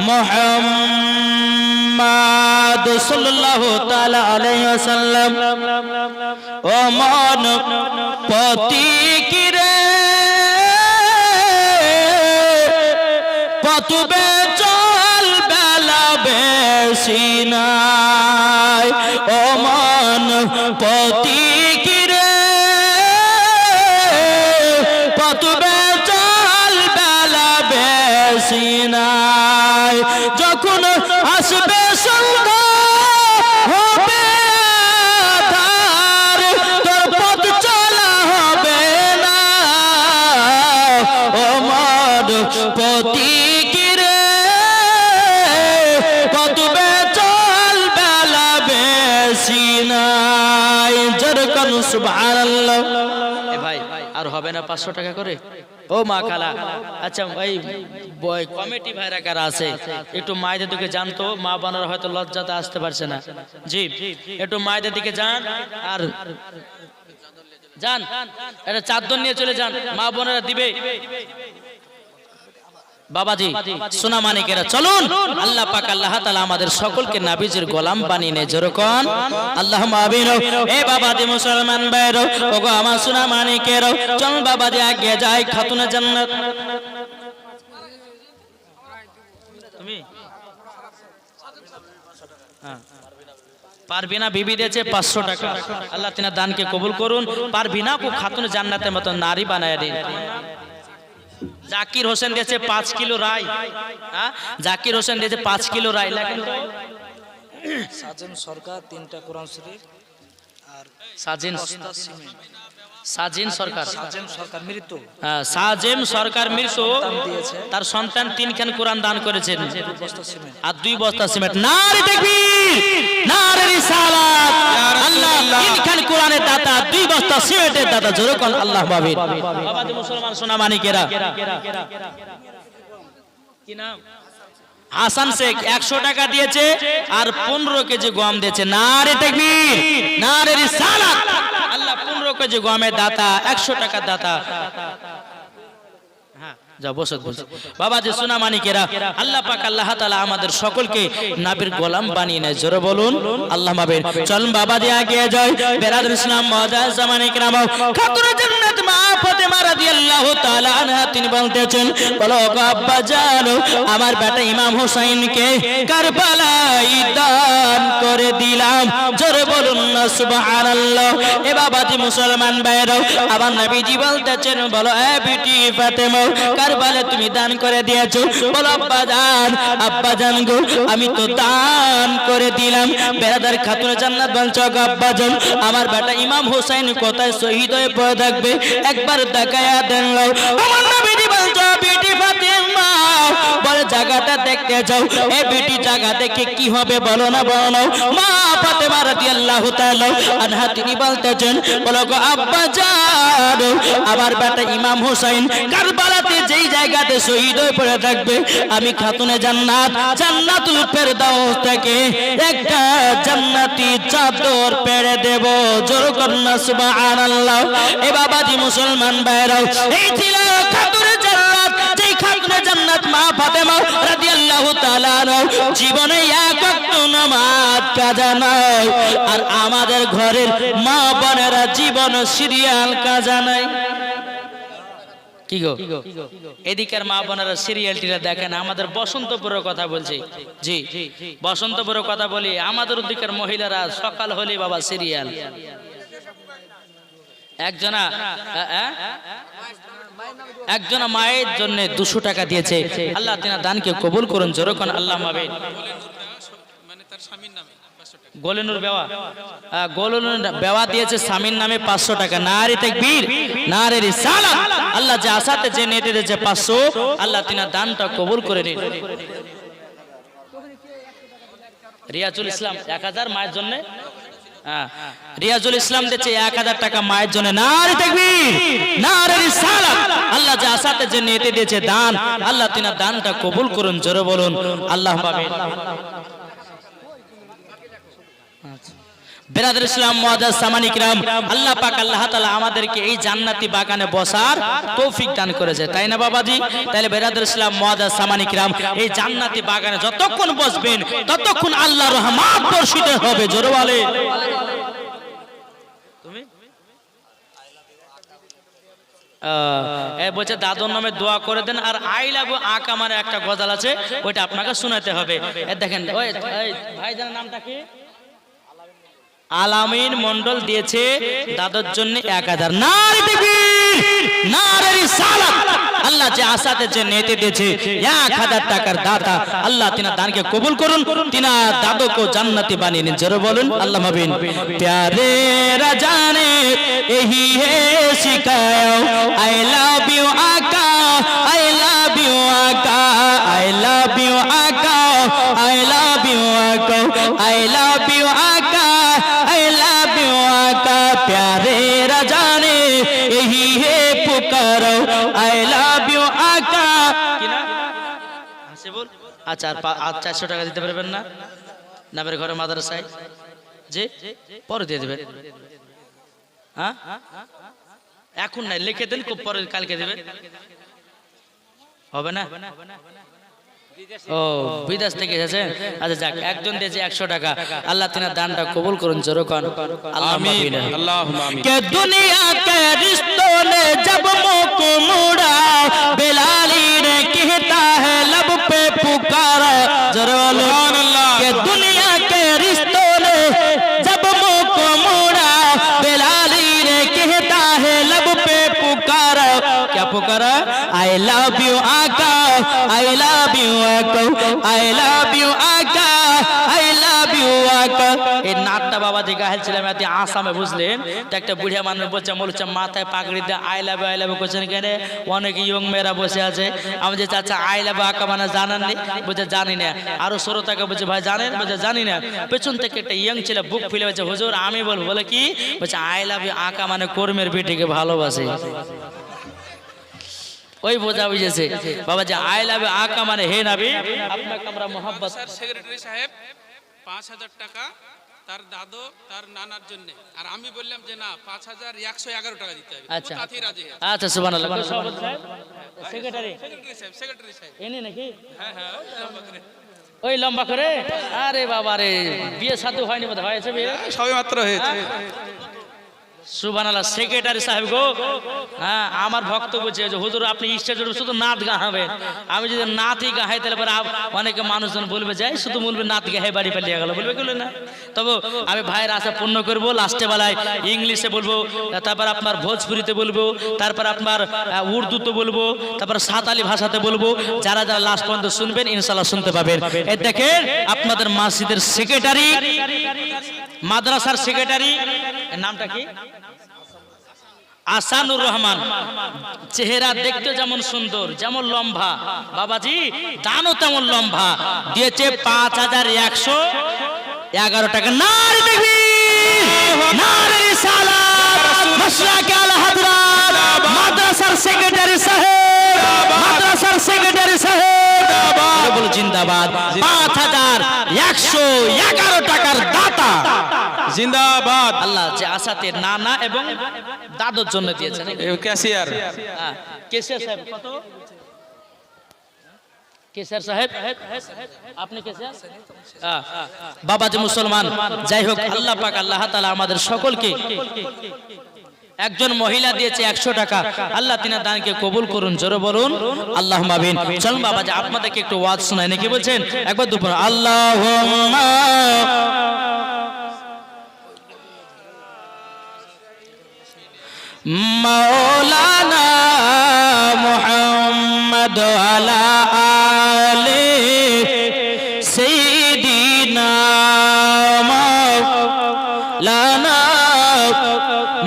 A: মুহাম্মদ সাল্লাল্লাহু তাআলা আলাইহি ওয়াসাল্লাম। ও মন পতিকিরে পতুবে চল বেলা বেশি নাই। ও মন পতিকিরে পতুবে চল বেলা বেশি নাই। যখন আসবে সন্ধ্যা হবে আঁধার, তোর পথ চলা হবে না। ও মন পতিকিরে কত সুবহানাল্লাহ। এ ভাই আর হবে না 500 টাকা করে? ও মা খালা, আচ্ছা এই কমিটি ভাইরা কারা আছে একটু মায়েদের দিকে যান তো, মা বোনেরা হয়তো লজ্জাতে আসতে পারছে না। জি একটু মায়েদের দিকে যান, আর যান এটা চাদর নিয়ে চলে যান, মা বোনেরা দিবে। বাবাজি সোনা মানিকেরা চলুন, আল্লাহ পাক আল্লাহ তাআলা আমাদের সকলকে নবীজির গোলাম বানিয়ে নেয়। যেরকম আল্লাহুম্মা আমিন। এ বাবাজি মুসলমান ভাইরা, ওগো আমার সোনা মানিকেরা, চল বাবাজি আগে যাই খাতুনে জান্নাত। তুমি পারবিনা বিবি দিয়েছে 500 টাকা, আল্লাহ তিনার দানকে কবুল করুন। পারবিনা কো খাতুনে জান্নাতের মতো নারী বানায় দিন। জাকির হোসেন দিয়েছে 5 কিলো রাই। জাকির হোসেন দিয়েছে 5 কিলো রাই।
C: সাজেন সরকার 3টা কোরআন শরীফ আর
A: সাজিন সরকার
C: মৃত্যু
A: সাজেম সরকার মৃত্যু, তার সন্তান 3খান কোরআন দান করেছেন আর 2 বস্তা সিমেন্ট। নারে তাকবীর, নারে রিসালাত। আল্লাহ 3খান কোরআনের দাতা, 2 বস্তা সিমেন্টের দাতা। জোরে কোন আল্লাহ পাবেন। বাবাজি মুসলমান সোনা মানিকেরা, কি নাম? হাসান শেখ 100 টাকা দিয়েছে আর 15 কেজি গম দিয়েছে। নারে তাকবীর, নারে রিসালাত। আল্লাহ 15 কেজি গমের দাতা, 100 টাকার দাতা। যাও বসো বসো। বাবাজি সোনা মানিকেরা, আল্লাহ পাক আল্লাহ তাআলা আমাদের সকলকে নবীর গোলাম বানিয়ে নেয়। জোরে বলুন আল্লাহ মাবেন। চলুন বাবাজি আগে যাই। বেরাদুল ইসলাম মুআজ্জাজ জামানে کرام, খাতুনে জান্নাত মা ফাতেমা রাদিয়াল্লাহু তাআলা আনহা তিনি বলতেছেন, বলো গো আব্বা জানো, আমার বেটা ইমাম হোসেনকে কারবালায় দান করে দিলাম। জোরে বলুন না সুবহানাল্লাহ। এ বাবাজি মুসলমান ভাইরা, আমার নবীজি বলতেছেন, বলো এ বিটি ফাতেমা, কারবালা তুমি দান করে দিয়েছো। বলো আব্বা জান গো, আমি তো দান করে দিলাম। বেরাদার খাতুনে জান্নাত বলছো, আব্বা জান আমার বেটা ইমাম হোসেন কোথায় শহীদ হয়ে পড়ে থাকবে, একবার দেখায়া দেন। আমার নবীজি বলছো, বিটি ফাতেমা বলে জায়গাটা দেখতে যাও। এ বিটি জায়গা দেখে কি হবে বলো না, বলো না। মা ফাতেমা রাদিয়াল্লাহু তাআলা আনহা তিনি বলতেছেন, বলো গো আব্বা জান আমার বেটা ইমাম হোসেন কারবালাতে যেই জায়গাতে শহীদ হয়ে পড়ে থাকবে, আমি খাতুনে জান্নাত জান্নাতুল ফেরদাউস থেকে একটা জান্নাতি চাদর পেড়ে দেব। জোরে করুন সুবহানাল্লাহ। এ বাবাজি মুসলমান ভাইরা, এই ছিল খাতুনে জান্নাত, যেই খাতুনে জান্নাত মা ফাতেমা রাদিয়াল্লাহু তাআলা জীবনে এক ওয়াক্ত নামাজ কাজা নাই, আর আমাদের ঘরের মা বোনেরা জীবন সিরিয়াল কাজা নাই। কি গো এদিকের মা বোনেরা সিরিয়ালটিরা দেখেন। আমাদের বসন্তপুরের কথা বলছি, জি বসন্তপুরের কথা বলি। আমাদের ওদিকের মহিলারা সকাল হলে বাবা সিরিয়াল। একজনা মায়ের জন্য 200 টাকা দিয়েছে। আল্লাহ তিনার দানকে কবুল করুন। জোরে কোন আল্লাহ মাবে। গোলেনুর বেওয়া দিয়েছে স্বামীর নামে 500 টাকা। নারে তাকবীর, নারে রিসালাত। আল্লাহ যে আসাতে যে নেতে দিয়েছে 500, আল্লাহ তিনার দানটা কবুল করে নিন। রিয়াজুল ইসলাম 1000 মায়ের জন্য। রিয়াজুল ইসলাম দিয়েছে 1000 টাকা মায়ের জন্য। নারে তাকবীর, নারে রিসালাত। আল্লাহ যে আসাতে যে নেতে দিয়েছে দান, আল্লাহ তিনার দানটা কবুল করুন। জোরে বলুন আল্লাহ পাবেন। বেরাদুল ইসলাম মুআজ্জাজ সামানি کرام, আল্লাহ পাক আল্লাহ তাআলা আমাদেরকে এই জান্নাতি বাগানে বসার তৌফিক দান করেছে, তাই না বাবাজি? তাহলে বেরাদুল ইসলাম মুআজ্জাজ সামানি کرام, এই জান্নাতি বাগানে যতক্ষণ বসবেন ততক্ষণ আল্লাহর রহমত বর্ষিত হবে। জোরে বলে তুমি বলছে দাদুর নামে দোয়া করে দেন। আর আই লাভ ইউ আকা মানে একটা গজল আছে, ওইটা আপনাকে শোনাতে হবে। দেখেন ওই ভাইজানের নামটা কি? আলামিন মন্ডল দিয়েছে দাদুর জন্য 1000। নারে তাকবীর, নারে রিসালাত। আল্লাহ যে আসাতে যে নেতে দিয়েছে 1000 টাকার দাতা, আল্লাহ তিনার দানকে কবুল করুন, তিনার দাদুকে জান্নাতি বানিয়ে নিন। জোরে বলুন আল্লাহ মাবিন। প্যারে রাজানে यही है सिखाओ, आई लव यू आका, आई लव यू आका, आई लव यू आका, आई लव यू आका, आई लव यू आका, आई लव यू आका। प्यारे रजाने यही है पुकारो आई लव यू आका কি না হাসে বল আচ্ছা আর 400 টাকা দিতে পারবেন না নামের ঘরে মাদ্রাসায় জি পরে দিয়ে দিবেন হ্যাঁ এখন না লিখে দেন খুব পরে কালকে দিবেন হবে না ও বিদেশ থেকে এসেছে আচ্ছা যাক একজন দিয়েছে 100 টাকা আল্লাহ তিনার দানটা কবুল করুন জোরে কোন
B: आमीन अल्लाहुम्मा आमीन
A: कि दुनिया के रिश्तों ने जब मुंह को मोड़ा बिलाली ने कहता है लब पे पुकारा जरा सुभान अल्लाह कि दुनिया के रिश्तों ने जब मुंह को मोड़ा बिलाली ने कहता है लब पे पुकारा क्या पुकारा आई लव यू आका आई लव यू आका आई लव यू आका आई लव यू आका এই নাটটা বাবা যে গাইছিলাম এতে আসামে বুঝলেন তো একটা বুড়িয়া মানুষ বলছে বলছে মাথায় পাগড়ি দিয়ে আই লাভ কোশ্চেন কেন অনেক ইয়ং মেয়েরা বসে আছে আমি যে চাচা আই লাভ আকা মানে জানেন নি বলছে জানি না আরো শ্রোতাকে বলছে ভাই জানেন বলছে জানি না পেছন থেকে একটা ইয়ং ছেলে বুক ফেলে বলছে হুজুর আমি বলবো বলে কি বলছে আই লাভ আকা মানে কর্মের বেটিকে ভালোবাসে ওই বোঝা বুঝেছে বাবা যে আই লাভ আকা মানে হে নবী আপনাকে আমরা mohabbat
B: স্যার সেক্রেটারি সাহেব 5000 টাকা তার দাদু তার নানার জন্য আর আমি বললাম যে না 5111 টাকা দিতে হবে
A: আচ্ছা
B: তাতেই রাজি আছে
A: আচ্ছা সুবহানাল্লাহ সভাপতি সাহেব সেক্রেটারি
B: সেক্রেটারি সাহেব
A: এনে নাকি
B: হ্যাঁ হ্যাঁ লম্বা করে
A: ওই লম্বা করে আরে বাবা রে বিয়ে সাথে হয়নি বোধ হয়েছে বিয়ে
B: সবে মাত্র হয়েছে
A: সুবহানাল্লাহ সেক্রেটারি সাহেব গো হ্যাঁ আমার ভক্ত বলছে যে হুজুর আপনি স্টেজে শুধু নাত গাহাবেন আমি যদি নাতই গাহাই তাহলে পরে অনেকে মানুষজন বলবে যাই শুধু বলবে নাত গাহে বাড়ি পালিয়ে গেল বলবে কেউ না তবে আমি ভাইয়ের আশা পূর্ণ করবো লাস্টে বেলায় ইংলিশে বলবো তারপর আপনার ভোজপুরিতে বলবো তারপর আপনার উর্দুতে বলবো তারপর সাঁওতালি ভাষাতে বলবো যারা যারা লাস্ট পর্যন্ত শুনবেন ইনশাআল্লাহ শুনতে পাবেন এই দেখেন আপনাদের মসজিদের সেক্রেটারি মাদ্রাসার সেক্রেটারি এর নামটা কি আসানুর রহমান চেহারা দেখতে যেমন সুন্দর যেমন লম্বা বাবাজি দানও তেমন লম্বা দিয়েছে 5111 টাকা নারে তাকবীর নারে রিসালাত মাশরাক আল হাদরাত মাদ্রাসার সেক্রেটারি সাহেব মাদ্রাসার সেক্রেটারি সাহেব বলো জিন্দাবাদ 5111 টাকার দাতা
B: জিন্দাবাদ
A: আল্লাহ যে আসাতে নানা এবং দাদুর জন্য দিয়েছেন
B: ক্যাশিয়ার
A: কেশিয়ার সাহেব কত কেশিয়ার সাহেব আপনি কেশিয়ার বাবা যে মুসলমান যাই হোক আল্লাহ পাক আল্লাহ তাআলা আমাদের সকলকে একজন মহিলা দিয়েছে 100 টাকা আল্লাহ তিনার দানকে কবুল করুন জোরে বলুন আল্লাহুম্মা আমিন চলুন বাবা যে আপনাদেরকে একটু ওয়াজ শোনাই নাকি বলছেন একবার দুপুর আল্লাহুম্মা मौलाना मुहम्मद अला आले सैयदीना मौलाना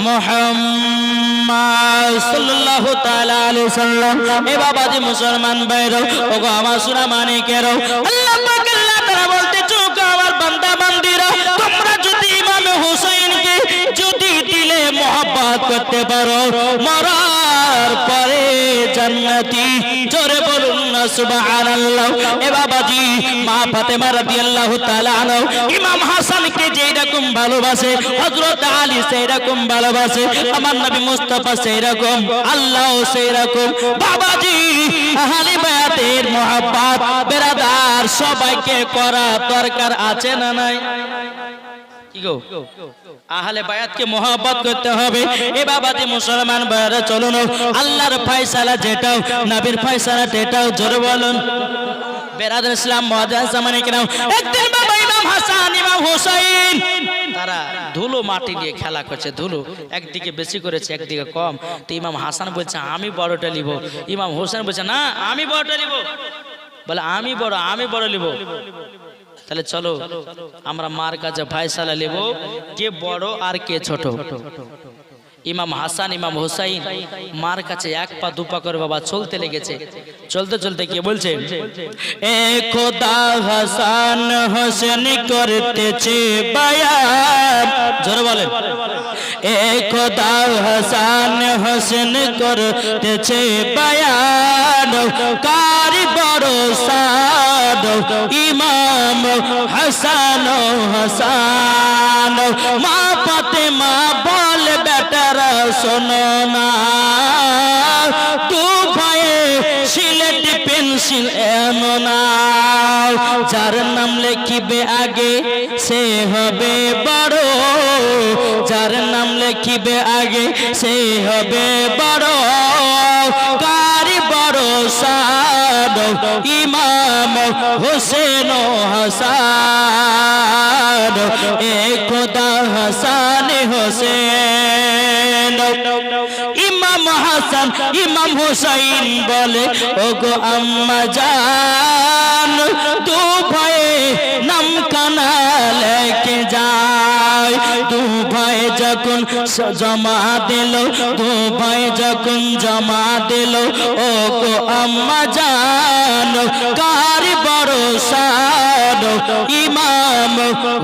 A: मुहम्मद सल्लल्लाहु ताला अलैहि वसल्लम ए बाबा जी मुसलमान भाइरो ओगो আমার সুরা মানে কেরো আল্লাহ পাক আল্লাহ তাআলা বলতে চোখ আমার বান্দা বান্দিরা তোমরা যদি ইমাম হুসাইনকে যদি দিলে मोहब्बत করতে পারো মরার পরে জান্নাতি জোরে বলুন না সুবহানাল্লাহ এ বাবাজি মা ফাতেমা রাদিয়াল্লাহু তাআলা আনহা ইমাম হাসানকে যেই রকম ভালোবাসে হযরত আলী সেই রকম ভালোবাসে আমার নবী মুস্তাফা সেই রকম আল্লাহ সেই রকম বাবাজি আহলে বায়াতের মোহাব্বত বেরাদার সবাইকে করা দরকার আছে না নাই কি গো আহলে বায়াতকে মোহাব্বত করতে হবে এ বাবাজি মুসলমান ভাইরা চলুন আল্লাহর ফয়সালা যেটাও নবীর ফয়সালা যেটাও জোরে বলুন বেরাদার ইসলাম মুআজ্জাজ জামানে কেরাম একদিন বাবা ইমাম হাসান ইমাম হুসাইন তারা ধুলো মাটি দিয়ে খেলা করছে ধুলো একদিকে বেশি করেছে একদিকে কম তো ইমাম হাসান বলছে আমি বড়টা নিব ইমাম হোসেন বলছে না আমি বড়টা নিব বলে আমি বড় নিব তাহলে চলো আমরা মার কাছে ফয়সালা নেব কে বড় আর কে ছোট ইমাম হাসান ইমাম হুসাইন মার কাছে এক পা দুপা করে বাবা চলতে লেগেছে চলতে চলতে কে বলছে এ খোদা হাসান হোসেন করতেছে বায়ান জোরে বলেন এ এ খোদা হাসান হোসেন করতেছে বয়ান কারি বড় সাদ ইমাম হাসান হাসান মা ফাতেমা বল বেটারা শোনো না তু ভাইয়ে সিলেট পেন্সিল এনো না যার নাম লিখিবে আগে সে হবে বড় যার নাম লিখিবে আগে সে হবে বড় কারি বড় সাদ ইমাম হোসেন হাসান এ খোদা হাসান হোসেন ইমাম হাসান ইমাম হুসাইন বলে ওগো আম্মা জান দু ভাই নাম কানা লেকে যায় দু ভাই যখন জমা দিল দু ভাই যখন জমা দিল ওগো আম্মা জান কারি বড় সাদ ইমাম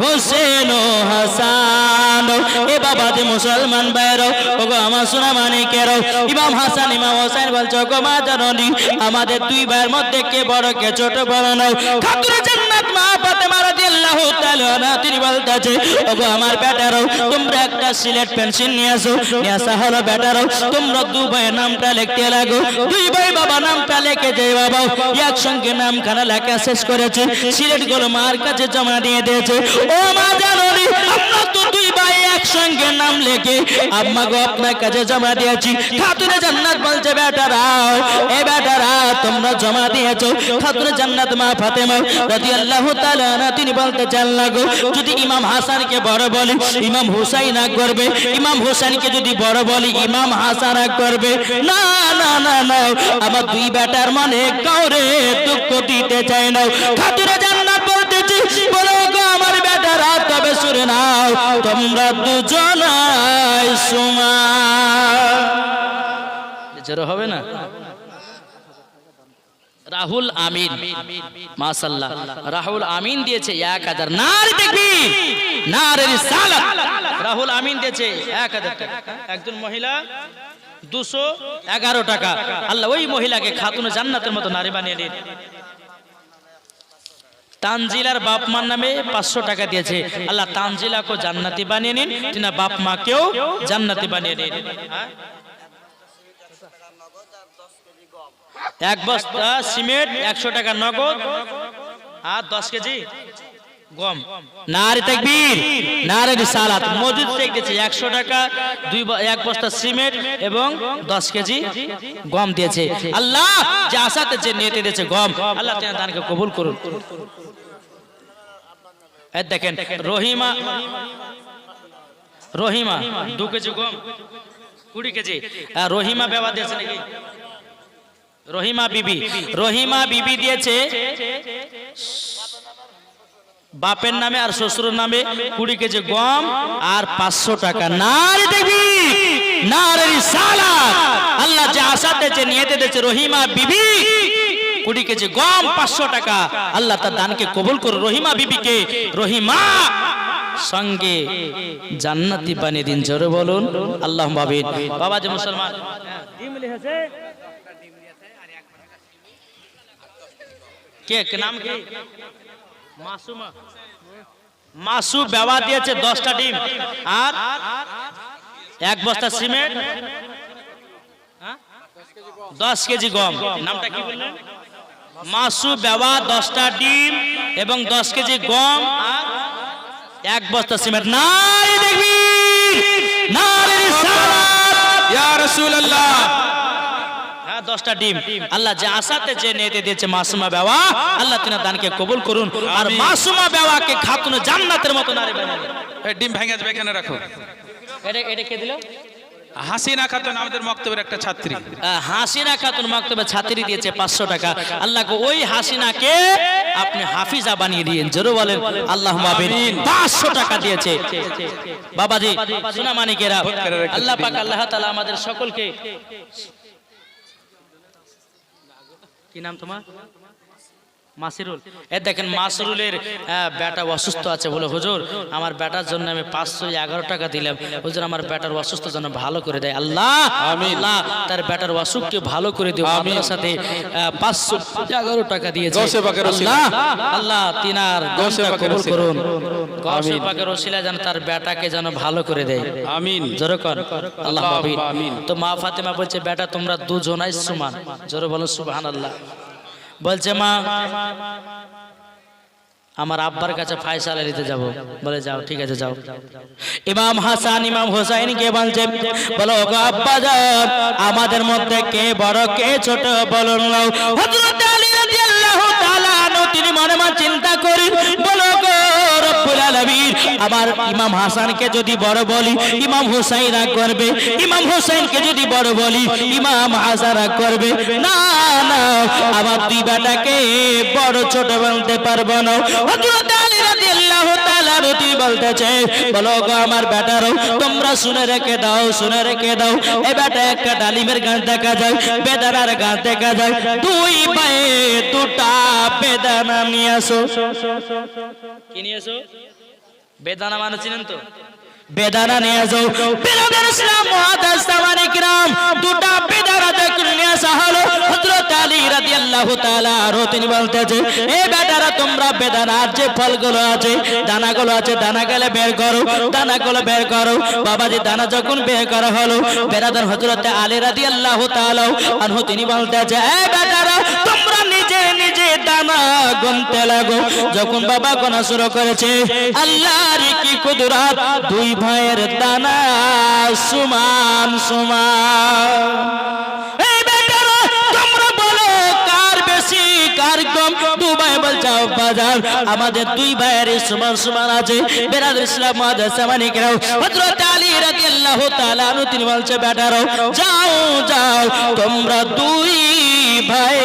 A: হোসেন হাসান এ বাবা যে মুসলমান বাইরো ওগো আমার সোনা মানিকেরও ইমাম হাসান ইমাম হোসেন বলছো গো মা জননী আমাদের দুই ভাইয়ের মধ্যে কে বড় কে ছোট বড় নও খাতুনে জান্নাত মা ফাতেমা রাদিয়াল্লাহু তাআলা আনহা তিনি বলতেছে ওগো আমার বেটারও তোমরা একটা সিলেট পেন্সিল নিয়ে আসো নিয়ে আসা হলো বেটারও তোমরা দুই ভাইয়ের নামটা লিখতে লাগো দুই ভাই বাবা নামটা লিখে যে বাবা একসঙ্গে নামখানা লেখা শেষ করেছে সিলেট গুলো মার কাছে জমা দিয়ে দিয়েছে ও মা জননী আমরা তো দুই ভাই একসঙ্গে নাম লিখে আম্মা গো আপনার কাছে জমা দিয়েছি খাতুনে জান্নাত বলছে বেটারাও এ বেটারা তোমরা জমা দিয়েছো খাতুনে জান্নাত মা ফাতেমা রাদিয়াল্লাহু তাআলা আনহা তিনি বলতে চান লাগো যদি ইমাম হাসানকে বড় বলি ইমাম হুসাইন আগ করবে ইমাম হোসেনকে যদি বড় বলি ইমাম হাসান আগ করবে না না না না আমার দুই বেটার মনে কাউরে দুঃখ দিতে চাই না খাতুনে জান্নাত বলতেছি বলো গো আমার বেটারা তবে শুনে নাও তোমরা দুজনাই সমান জোরে হবে না রাহুল আমিন মাশাআল্লাহ রাহুল আমিন দিয়েছে 1000 নারে তাকবীর নারে রিসালাত রাহুল আমিন দিয়েছে 1000 টাকা একজন মহিলা 211 টাকা আল্লাহ ওই মহিলাকে খাতুনে জান্নাতের মতো নারী বানিয়ে দিন তানজিলার বাপ মার নামে 500 টাকা দিয়েছে আল্লাহ তানজিলাকে জান্নাতি বানিয়ে নিন তিনা বাপ মাকেও জান্নাতি বানিয়ে দিন এক বস্তা সিমেন্ট 100 টাকা নগদ আর 10 কেজি গম নারে তাকবীর নারে রিসালাত মজুদ চেক দিয়েছে 100 টাকা এক বস্তা সিমেন্ট এবং 10 কেজি গম দিয়েছে আল্লাহ যে আশাতে যে নিয়তে দিয়েছে গম আল্লাহ তাআলা দানকে কবুল করুন এই দেখেন রহিমা 2 কেজি গম 20 কেজি রহিমা বেবা দিয়েছে নাকি রহিমা বিবি দিয়েছে বাপের নামে আর শ্বশুরের নামে 20 কেজি গম আর 500 টাকা নারে তাকবীর নারে রিসালাত আল্লাহ যে আশাতে যে নিয়তে দিয়েছে রহিমা বিবি 20 কেজি গম 500 টাকা আল্লাহ তার দানকে কবুল করুন রহিমা বিবিকে রহিমা সঙ্গে জান্নাতি বানিয়ে দিন জোরে বলুন আল্লাহুম্মা আমিন বাবা যে মুসলমান ডিম লিখেছে কে নাম কি মাসুমা মাসু বেওয়া দিয়েছে 10টা ডিম আর এক বস্তা সিমেন্ট 10 কেজি গম নামটা কি বললেন মাসু বেওয়া 10টা ডিম এবং 10 কেজি গম আর এক বস্তা সিমেন্ট নারে তাকবীর নারে রিসালাত ইয়া রাসূলুল্লাহ 10টা ডিম আল্লাহ যে আশাতে যে নিয়তে দিয়েছে মাসুমা বেওয়া আল্লাহ তিনার দানকে কবুল করুন আর মাসুমা বেওয়াকে খাতুনে জান্নাতের মতো নারী বানিয়ে দিন
B: এই ডিম ভেঙে যাবে এখানে রাখো
A: এটা কে দিল
B: হাসিনা খাতুন আমাদের মক্তবের একটা ছাত্রী
A: হাসিনা খাতুন মক্তবের ছাত্রী দিয়েছে 500 টাকা আল্লাহকে ওই হাসিনাকে আপনি হাফিজা বানিয়ে দিয়েন জোরে বলেন আল্লাহুম্মা আমিন 500 টাকা দিয়েছে বাবাজি সোনা মানিকেরা আল্লাহ পাক আল্লাহ তাআলা আমাদের সকলকে কি নাম তোমার মাসিরুল, এ দেখেন মাসরুলের বেটা অসুস্থ আছে, বলে হুজুর আমার বেটার জন্য আমি 511 টাকা দিলাম, হুজুর আমার বেটার অসুস্থ যেন ভালো করে দেয় আল্লাহ। আল্লাহ তার বেটার অসুখকে ভালো করে দিও। আপনার সাথে 511 টাকা দিয়েছে আল্লাহ, আল্লাহ তিনার দোয়া কবুল করুন। গৌসে পাকের ওসিলায় যেন তার বেটাকে যেন ভালো করে দেয়, আমিন। জোরে কর আল্লাহ আমিন। তো মা ফাতেমা বলছে বেটা তোমরা দুজনাই সমান, জোরে বলো সুবহানাল্লাহ। বলছে মা আমার আব্বার কাছে ফায়সালা নিতে যাব, বলে যাও, ঠিক আছে যাও। ইমাম হাসান ইমাম হোসাইনকে বলছে বলো গো আব্বা যান আমাদের মধ্যে কে বড় কে ছোট বলুন না। হযরত আলী রাদিয়াল্লাহু তাআলা আনহু তিনি মনে মনে চিন্তা করেন, বলো গো রব্বুল আলামিন আমার ইমাম হাসানকে যদি বড় বলি ইমাম হোসাইন রাগ করবে, ইমাম হোসাইনকে যদি বড় বলি ইমাম হাসান রাগ করবে, না না আমার দুই বেটাকে বড় ছোট বলতে পারবো না। হযরত আলী রাদিয়াল্লাহু তাআলা তিনি বলতেছে বলো গো আমার বেটারো তোমরা শুনে রেখে দাও, শুনে রেখে দাও। এই বেটা একটা ডালিমের গাছ দেখা যায়, বেদানার গাছ দেখা যায়, দুই পায়ে দুটা বেদানা নিয়ে আসো। কি নিয়ে আসো? বেদানা মানে চিনেন তো? বেদানা নিয়ে আসো। বেদানার ইসলাম মুআদ্দাস সামানে কিরাম দুটা বেদানা দেখে নিয়ে আসা হলো। হযরত আলী রাদিয়াল্লাহু তাআলা আরো তিনি বলতেছে এ বেটারা তোমরা বেদানার যে ফলগুলো আছে দানাগুলো আছে দানাগুলো বের করো, দানাগুলো বের করো। বাবাজি দানা যখন বের করা হলো বেরাদার হযরত আলী রাদিয়াল্লাহু তাআলা আনহু তিনি বলতেছে এ বেটারা তোমরা নিজে নিজে দানা গুনতে লাগো। যখন বাবা গোনা শুরু করেছে আল্লাহর কি কুদরত, দুই ভাইয়ের দানা সমান সমান। এই বেটারা তোমরা বলো কার বেশি কার কম? দুই ভাই বলছে বাজার আমাদের দুই ভাইয়ের সমান সমান আছে। বেরাদুল ইসলাম মুআদ্দাস সামানে কিরাম হযরত আলী রাদিয়াল্লাহু তাআলা আনহু তিনি বলছে বেটারা যাও যাও তোমরা দুই ভাই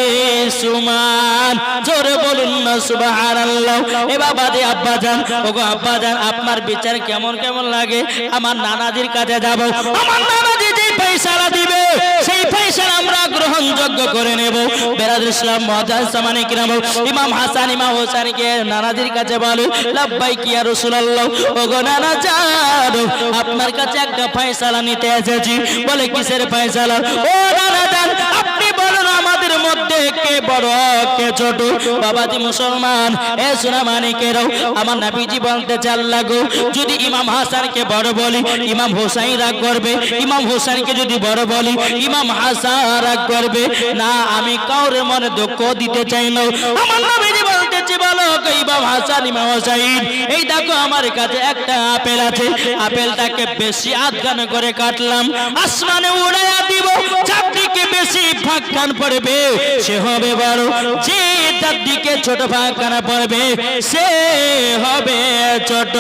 A: সমান, জোরে বলুন না সুবহানাল্লাহ। এ বাবা দে আব্বা জান, ওগো আব্বা জান আপনার বিচার কেমন কেমন লাগে? আমার নানাজির কাছে যাব, আমার নানাজি যে ফয়সালা দিবে সেই ফয়সালা আমরা গ্রহণযোগ্য করে নেব। বেরাদুল ইসলাম মুআদ্দাস সামানে কিরাম ইমাম হাসান ইমাম হোসেনকে নানাজির কাছে বলে লাব্বাইক ইয়া রাসূলুল্লাহ, ওগো নানা জান আপনার কাছে একটা ফয়সালা নিতে এসেছি। বলে কিসের ফয়সালা? ও নানা জান আপনি বলুন আমাদের মধ্যে কে বড় কে ছোট? বাবাজি মুসলমান এ সোনা মানিকেরাও আমার নবীজি বলতে চাল্লা গো যদি ইমাম হাসানকে বড় বলি ইমাম হোসাইন রাগ করবে, ইমাম হোসাইনকে যদি বড় বলি ইমাম হাসান রাগ করবে না, আমি কাউরে মনে দুঃখ দিতে চাই না। আমার নবীজি বলতেছে বলো ইমাম হাসান ইমাম হোসাইন এই দেখো আমার কাছে একটা আপেল আছে, আপেলটাকে বেশি আধখান করে কাটলাম, আসমানে উড়াইয়া দিব, চারদিকে বেশি ফাঁকখান পড়বে সে হবে বড়, যে তার দিকে ছোট ফাঁকখানা পড়বে সে হবে ছোট।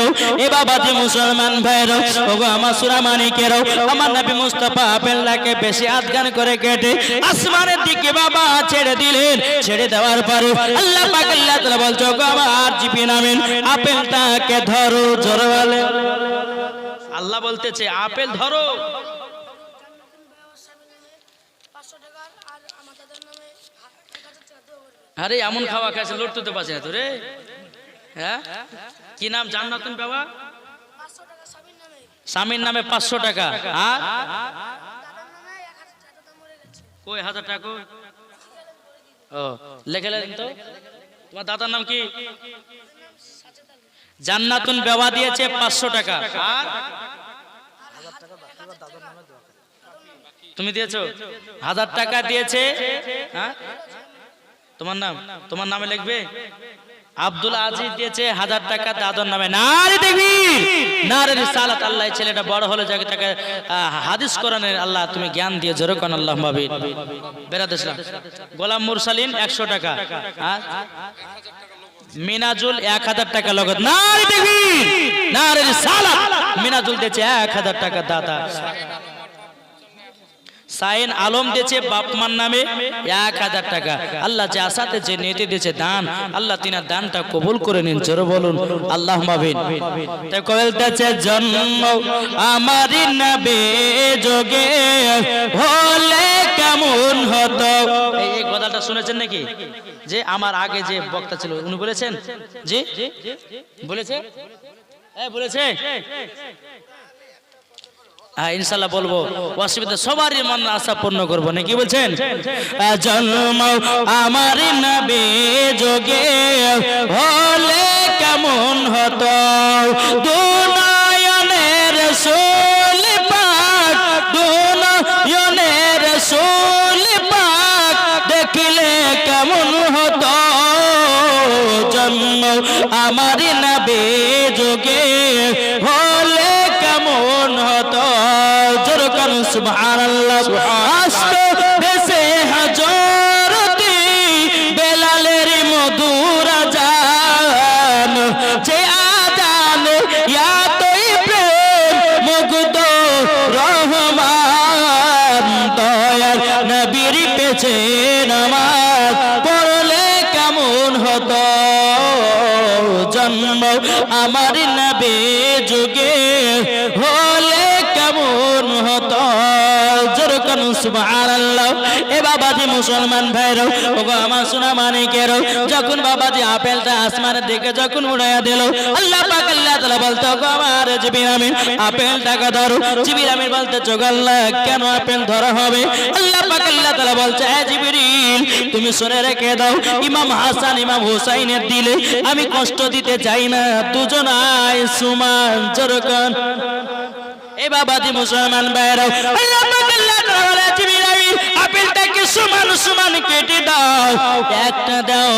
A: এ বাবাজি মুসলমান ভাইরা ওগো আমার সোনা মানিকেরাও আমার নবী মুস্তাফা আপেলটাকে বেশি আধখান করে কেটে আসমানের দিকে বাবা ছেড়ে দিলেন। ছেড়ে দেওয়ার পরে আল্লাহ পাক আল্লাহ তাআলা বলছো গো আমার জিবি নামেন আপেলটাকে ধরো, জোরে বলে আল্লাহ বলতেছে আপেল ধরো। আরে এমন খাওয়া খাইছে লড়তে তো পারছে না তো রে। হ্যাঁ কি নাম? জান্নাতুন বাবা স্বামীর নামে 500 টাকা। আর কই 1000 টাকা? ও লেখে লেন তো। তোমার দাদার নাম কি? জান্নাতুন বাবা দিয়েছে 500 টাকা। আর তুমি দিয়েছো 1000 টাকা দিয়েছে। হ্যাঁ তোমার নাম, তোমার নামে লিখবে। আব্দুল আজিজ দিয়েছে 1000 টাকা দাদর নামে। নারে দেখবি নারে রিসালাত। আল্লাহ ছেলেটা বড় হলো যাকে তাকে হাদিস কোরআনের আল্লাহ তুমি জ্ঞান দিয়ে জোরে কোন আল্লাহ মাবিদ। বেরাদ ইসলাম গোলাম মুরসালিন 100 টাকা। মিনাজুল 1000 টাকা লগত। নারে দেখবি নারে রিসালাত। মিনাজুল দিয়েছে 1000 টাকা দাদা। সাইন আলম দিয়েছে বাপমার নামে 1000 টাকা। আল্লাহ যে আসাতে যে নিতে দিয়েছে দান আল্লাহ তিনার দানটা কবুল করে নিন, জোরে বলুন আল্লাহ মাবিন। তাই বলতেছে জন্ম আমারই নবে যোগে হলে কেমন হতো। এই কথাটা শুনেছেন নাকি? যে আমার আগে যে বক্তা ছিল উনি বলেছেন, জি বলেছে, বলেছে, হ্যাঁ ইনশাল্লাহ বলবো, অসুবিধা সবারই মন আশা পূর্ণ করবো নাকি বলছেন। জন্ম আমার নবী যোগে হলে কেমন হতো, দুনয়নের রাসূল পাক, দুনয়নের রাসূল পাক দেখলে কেমন হতো, জন্ম আমার নবী যোগে হলে কেমন হতো, জোরকান সুবহানাল্লাহ। আসতো দেশে হযরতি বেলালের মধুর আযান, যে আযান ইয়াতই প্রেম মুগ্ধ রহমান, দয়ার নবীর পেছে নামাজ পড়লে কেমন হতো, জন্ম আমার নবী যুগে হলে কেমন হতো, জোরকান সুবহানাল্লাহ। এ বাবাজি মুসলমান ভাইরা, ওগো আমার সোনা মানিকেরও, যখন বাবাজি আপেলটা আসমানের দিকে যখন উড়াইয়া দিল, আল্লাহ পাক আল্লাহ তাআলা বলতো, ওগো আমার জিবরিল আমিন আপেলটাকে ধরো। জিবরিল আমিন বলতে, চোখ আল্লাহ কেন আপেল ধরা হবে? আল্লাহ পাক আল্লাহ তাআলা বলছে, হে জিবরিল তুমি শুনে রেখে দাও, ইমাম হাসান ইমাম হুসাইনের দিলে আমি কষ্ট দিতে চাই না, দুজনাই সমান, জোরকান। এ বাবাজি মুসলমান ভাইরা, আল্লাহ পাক আল্লাহ তাআলা বলে, জিবরিল আমিন আপেলটাকে সমান সমান কেটে দাও, একটা দাও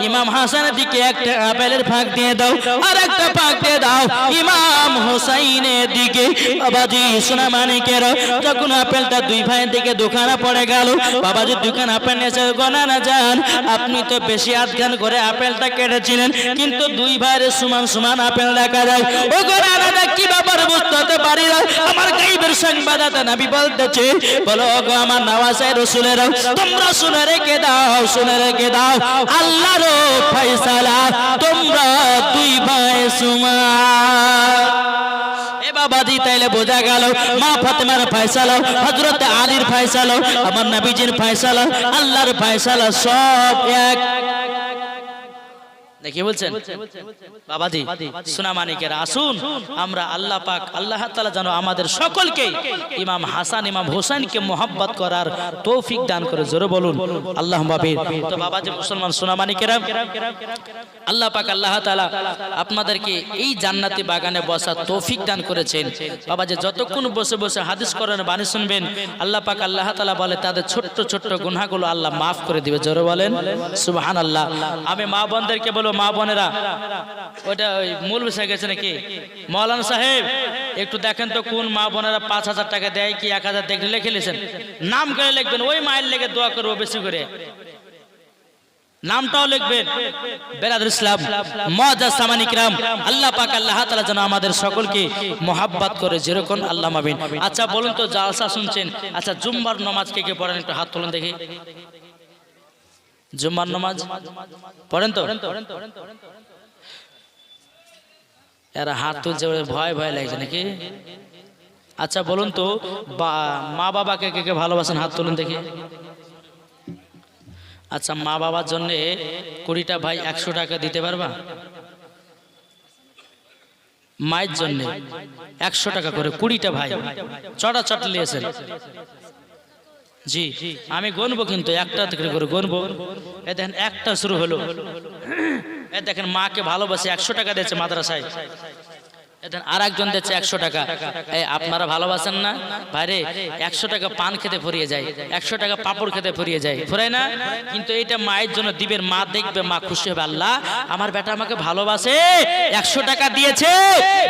A: ইমাম হাসানের দিকে, একটা আপেলের ভাগ দিয়ে দাও, আর একটা ভাগ দিয়ে দাও ইমাম হুসাইনের দিকে। বাবাজি সোনা মানিকেরা, যখন আপেলটা দুই ভাইয়ের দিকে দোকানে পড়ে গেল, বাবাজি দোকান আপেল নিয়েছে, গোনা না যান, আপনি তো বেশি আধখান করে আপেলটা কেটেছিলেন, কিন্তু দুই ভাইয়ের সমান সমান আপেল দেখা যায়। ও গোনা না দেখ কি ব্যাপার বুঝতে পারি না, আমার গায়বের সংবাদদাতা নবী বলতেছে, বলো গো আমার নওয়াজে রাসূলেরা, তোমরা শুনে রেখে দাও, শুনে রেখে দাও, আল্লাহর ফয়সালা, তোমরা দুই ভাই সমান। এ বাবাজি তাইলে বোঝা গেল, মা ফাতেমার ফয়সালা, হযরত আলীর ফয়সালা, আমার নবীজির ফয়সালা, আল্লাহর ফয়সালা সব এক। দেখি বলছেন বাবাজি সোনা মানিকেরা, আসুন আমরা আল্লাহ পাক আল্লাহ তাআলা যেন আমাদের সকলকে ইমাম হাসান ইমাম হোসেনকে মোহাব্বত করার তৌফিক দান করে, জোরে বলুন আল্লাহুম্মা আমিন। তো বাবাজি মুসলমান সোনা মানিকেরা, আল্লাহ পাক আল্লাহ তাআলা আপনাদেরকে এই জান্নাতি বাগানে বসার তৌফিক দান করেছেন। বাবাজি যতক্ষণ বসে বসে হাদিস কোরআনের বাণী শুনবেন, আল্লাহ পাক আল্লাহ তাআলা বলে তাদের ছোট্ট ছোট্ট গুনাহগুলো আল্লাহ মাফ করে দিবে, জোরে বলেন সুবহানাল্লাহ। আমি মা বোনদেরকে বলবো, মা বোনেরা, ওইটা ওই মূল বিষয় গেছে নাকি মৌলানা সাহেব, একটু দেখেন তো কোন মা বোনেরা 5,000 টাকা দেয় কি 1,000 দেখলে লিখে লিখেছেন, নাম করে লিখবেন, ওই মায়ের লেগে দোয়া করবো বেশি করে, নামটাও লিখবেন। বেরাদুল ইসলাম মুআজ্জাজ সামানি কিরাম, আল্লাহ পাক আল্লাহ তাআলা যেন আমাদের সকলকে মোহাব্বত করে, যেরকম আল্লাহ মাবিন। আচ্ছা বলুন তো, জালসা শুনছেন, আচ্ছা জুম্মার নামাজ কে কে পড়েন? একটু হাত তুলুন দেখি। জুম্মার নামাজ পড়েন তো? এরা হাত তুলছে, ভয় ভয় লাগছে নাকি? আচ্ছা বলুন তো, মা বাবাকে কে কে ভালোবাসেন? হাত তুলুন দেখি। আচ্ছা মা বাবার জন্য 20টা ভাই 100 টাকা দিতে পারবা? মায়ের জন্য 100 টাকা করে 20টা ভাই চটা চটলিয়েছেন। জি আমি গণবো, কিন্তু একটা করে গণবো। এ দেখেন একটা শুরু হলো, এ দেখেন মাকে ভালোবাসে 100 টাকা দিয়েছে মাদ্রাসায়, আর একজন দিচ্ছে 100 টাকা। আপনারা ভালোবাসেন না ভাইরে? 100 টাকা পান খেতে ফুরিয়ে যায়, 100 টাকা পাপড় খেতে ফুরিয়ে যায়, ফুরায় না? কিন্তু এটা মায়ের জন্য দিবেন, মা দেখবে, মা খুশি হবে, আল্লাহ আমার বেটা আমাকে ভালোবাসে, 100 টাকা দিয়েছে।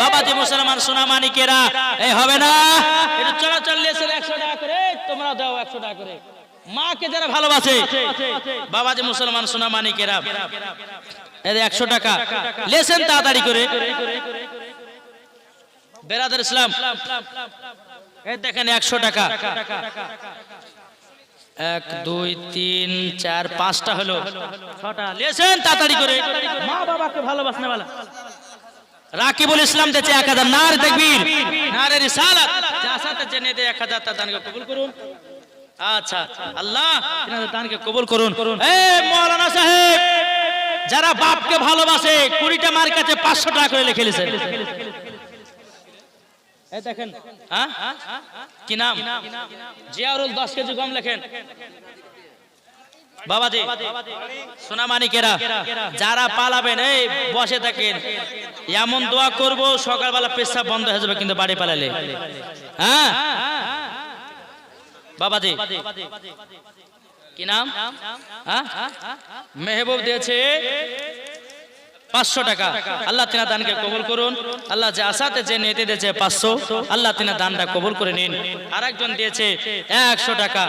A: বাবাজি মুসলমান সোনা মানিকেরা, এই হবে না? এটা চলাচল নিয়েছে 100 টাকা করে, তোমরা দাও 100 টাকা করে, মাকে যারা ভালোবাসে। বাবাজি মুসলমান সোনা মানিকেরা, এই 100 টাকা লেছেন তাড়াতাড়ি করে। বেরাদুল ইসলাম, এই দেখেন 100 টাকা, 1 2 3 4 5টা হলো, 6টা লেছেন তাড়াতাড়ি করে। মা বাবাকে ভালোবাসনে वाला রাকিবুল ইসলাম দিয়েছে 1000। নারে তাকবীর, নারে রিসালাত, যা সাথে জেনে দে 1000 টা দানকে কবুল করুন। আচ্ছা, আল্লাহ তিনাদের দানকে কবুল করুন। এই মাওলানা সাহেব, যারা বাপকে ভালোবাসে 20টা মার কাছে 500 টাকা করে লিখে লিছেন। এই দেখেন, হ্যাঁ কি নাম? জিয়াউল 10 কেজি গম লেখেন। বাবাজি সোনামানিকেরা যারা পালাবেন এই বসে থাকেন, এমন দোয়া করব সকালবেলা পেশাব বন্ধ হয়ে যাবে কিন্তু বাড়ি পালালে। হ্যাঁ বাবাজি কি নাম? মেহবুব দিয়েছে 500 টাকা। আল্লাহ তিনা দানকে কবুল করুন। আল্লাহ যে আসাতে যে নিতে দিয়েছে 500, আল্লাহ তিনা দানটা কবুল করে নিন। আরেকজন দিয়েছে 100 টাকা।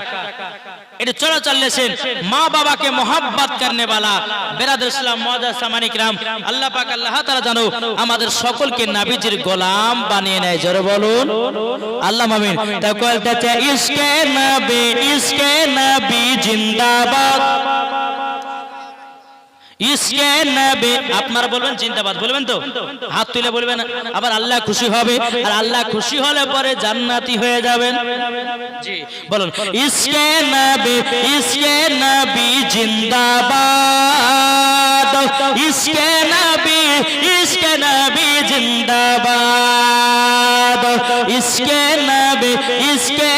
A: এটা চলাচল লেছেন মা বাবাকে মোহাব্বত করনে वाला বেরাদর ইসলাম মুআজ্জাজ সামানি کرام, আল্লাহ পাক আল্লাহ তাআলা জানো আমাদের সকলকে নবীজির গোলাম বানিয়ে নেয়। জোরে বলুন আল্লাহ আমিন। তাই বলতে ইসকে নবী জিন্দাবাদ, ইসকে নবী। আপনারা বলবেন জিন্দাবাদ, বলবেন তো? হাত তুলে বলবেন, আবার আল্লাহ খুশি হবে। আর আল্লাহ খুশি হলে পরে জান্নাতি হয়ে যাবেন। জি বলুন ইসকে নবী জিন্দাবাদ, ইসকে নবী জিন্দাবাদ, ইসকে নবী জিন্দাবাদ, ইসকে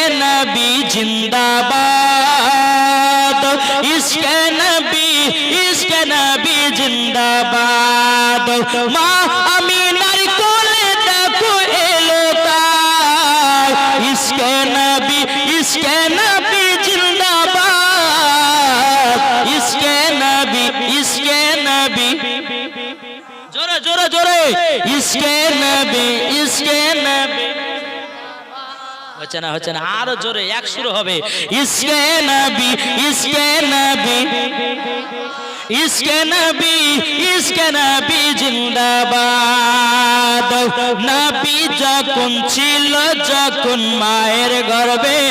A: নবী জিন্দাবাদ। মা আমিনার কোলে দেখো এলো তাই, ইসকে নবী জিন্দাবাদ, ইসকে নবী। জোরে জোরে জোরে ইসকে নবী হচ্ছে না, আরো জোরে এক শুরু হবে। ইসকে নবী জিন্দাবাদ। নবী যখন ছিল যখন মায়ের গর্ভে,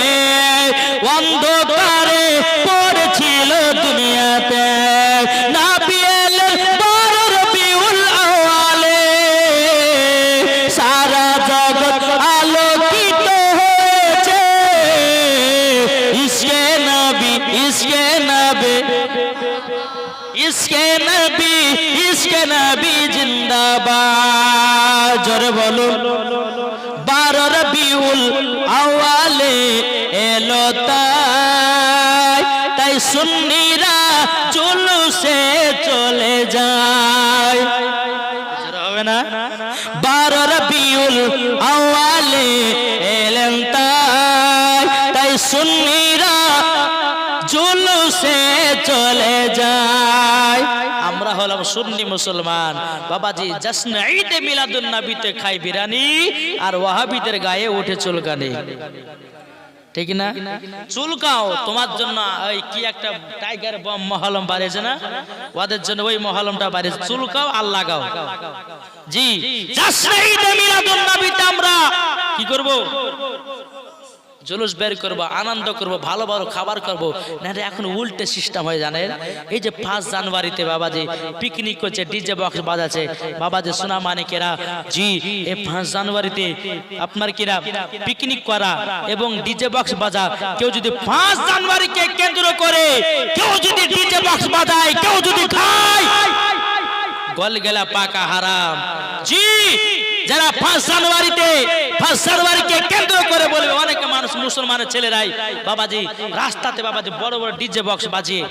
A: অন্ধকারে পড়েছিল দুনিয়াতে, নবী এলেন 12 রবিউল আউয়ালে, সারা জগৎ আলোকিত হয়েছে। ইসকে নবী জিন্দাবাদ। জোরে বলো 12 রবিউল আউয়ালে এলো তাই সুন্নিরা জুলুসে চলে যায়। হবে না? 12 রবিউল আউয়ালে এলেন তাই সুন্নিরা জুলুসে চলে যায়। আমরা হলাম সুন্নি মুসলমান বাবাজি। জশ্ন ঈদে মিলাদুন নবীতে খাই বিরানি, আর ওয়াহাবিদের গায়ে ওঠে চুলকানি। ঠিক না? চুলকাও তোমার জন্য ওই কি একটা টাইগার বম মহলম বাড়িয়েছে না, ওদের জন্য ওই মহলমটা বাড়িয়েছে। চুলকাও আর লাগাও। জি জশ্ন ঈদে মিলাদুন নবীতে আমরা কি করব? জুলুস বের করবো, আনন্দ করবো, ভালো ভালো খাবার করবো। না এখন উল্টে সিস্টেম হয়ে জানেন, এই যে 5 জানুয়ারিতে বাবাজি পিকনিক করছে, ডিজে বক্স বাজাচ্ছে। বাবাজি সোনা মানিকেরা, জি এই 5 জানুয়ারিতে আপনার কিরা পিকনিক করা এবং ডিজে বক্স বাজা, কেউ যদি 5 জানুয়ারিকে কেন্দ্র করে কেউ যদি ডিজে বক্স বাজায়, কেউ যদি খায়, গল গেলা পাকা হারাম। জি যারা 5 জানুয়ারিকে কেন্দ্র করে বলবে, অনেক মানুষ মুসলমানের ছেলেরাই বাবাজি রাস্তাতে বাবাজি বড় বড় ডিজে বক্স বাজিয়ে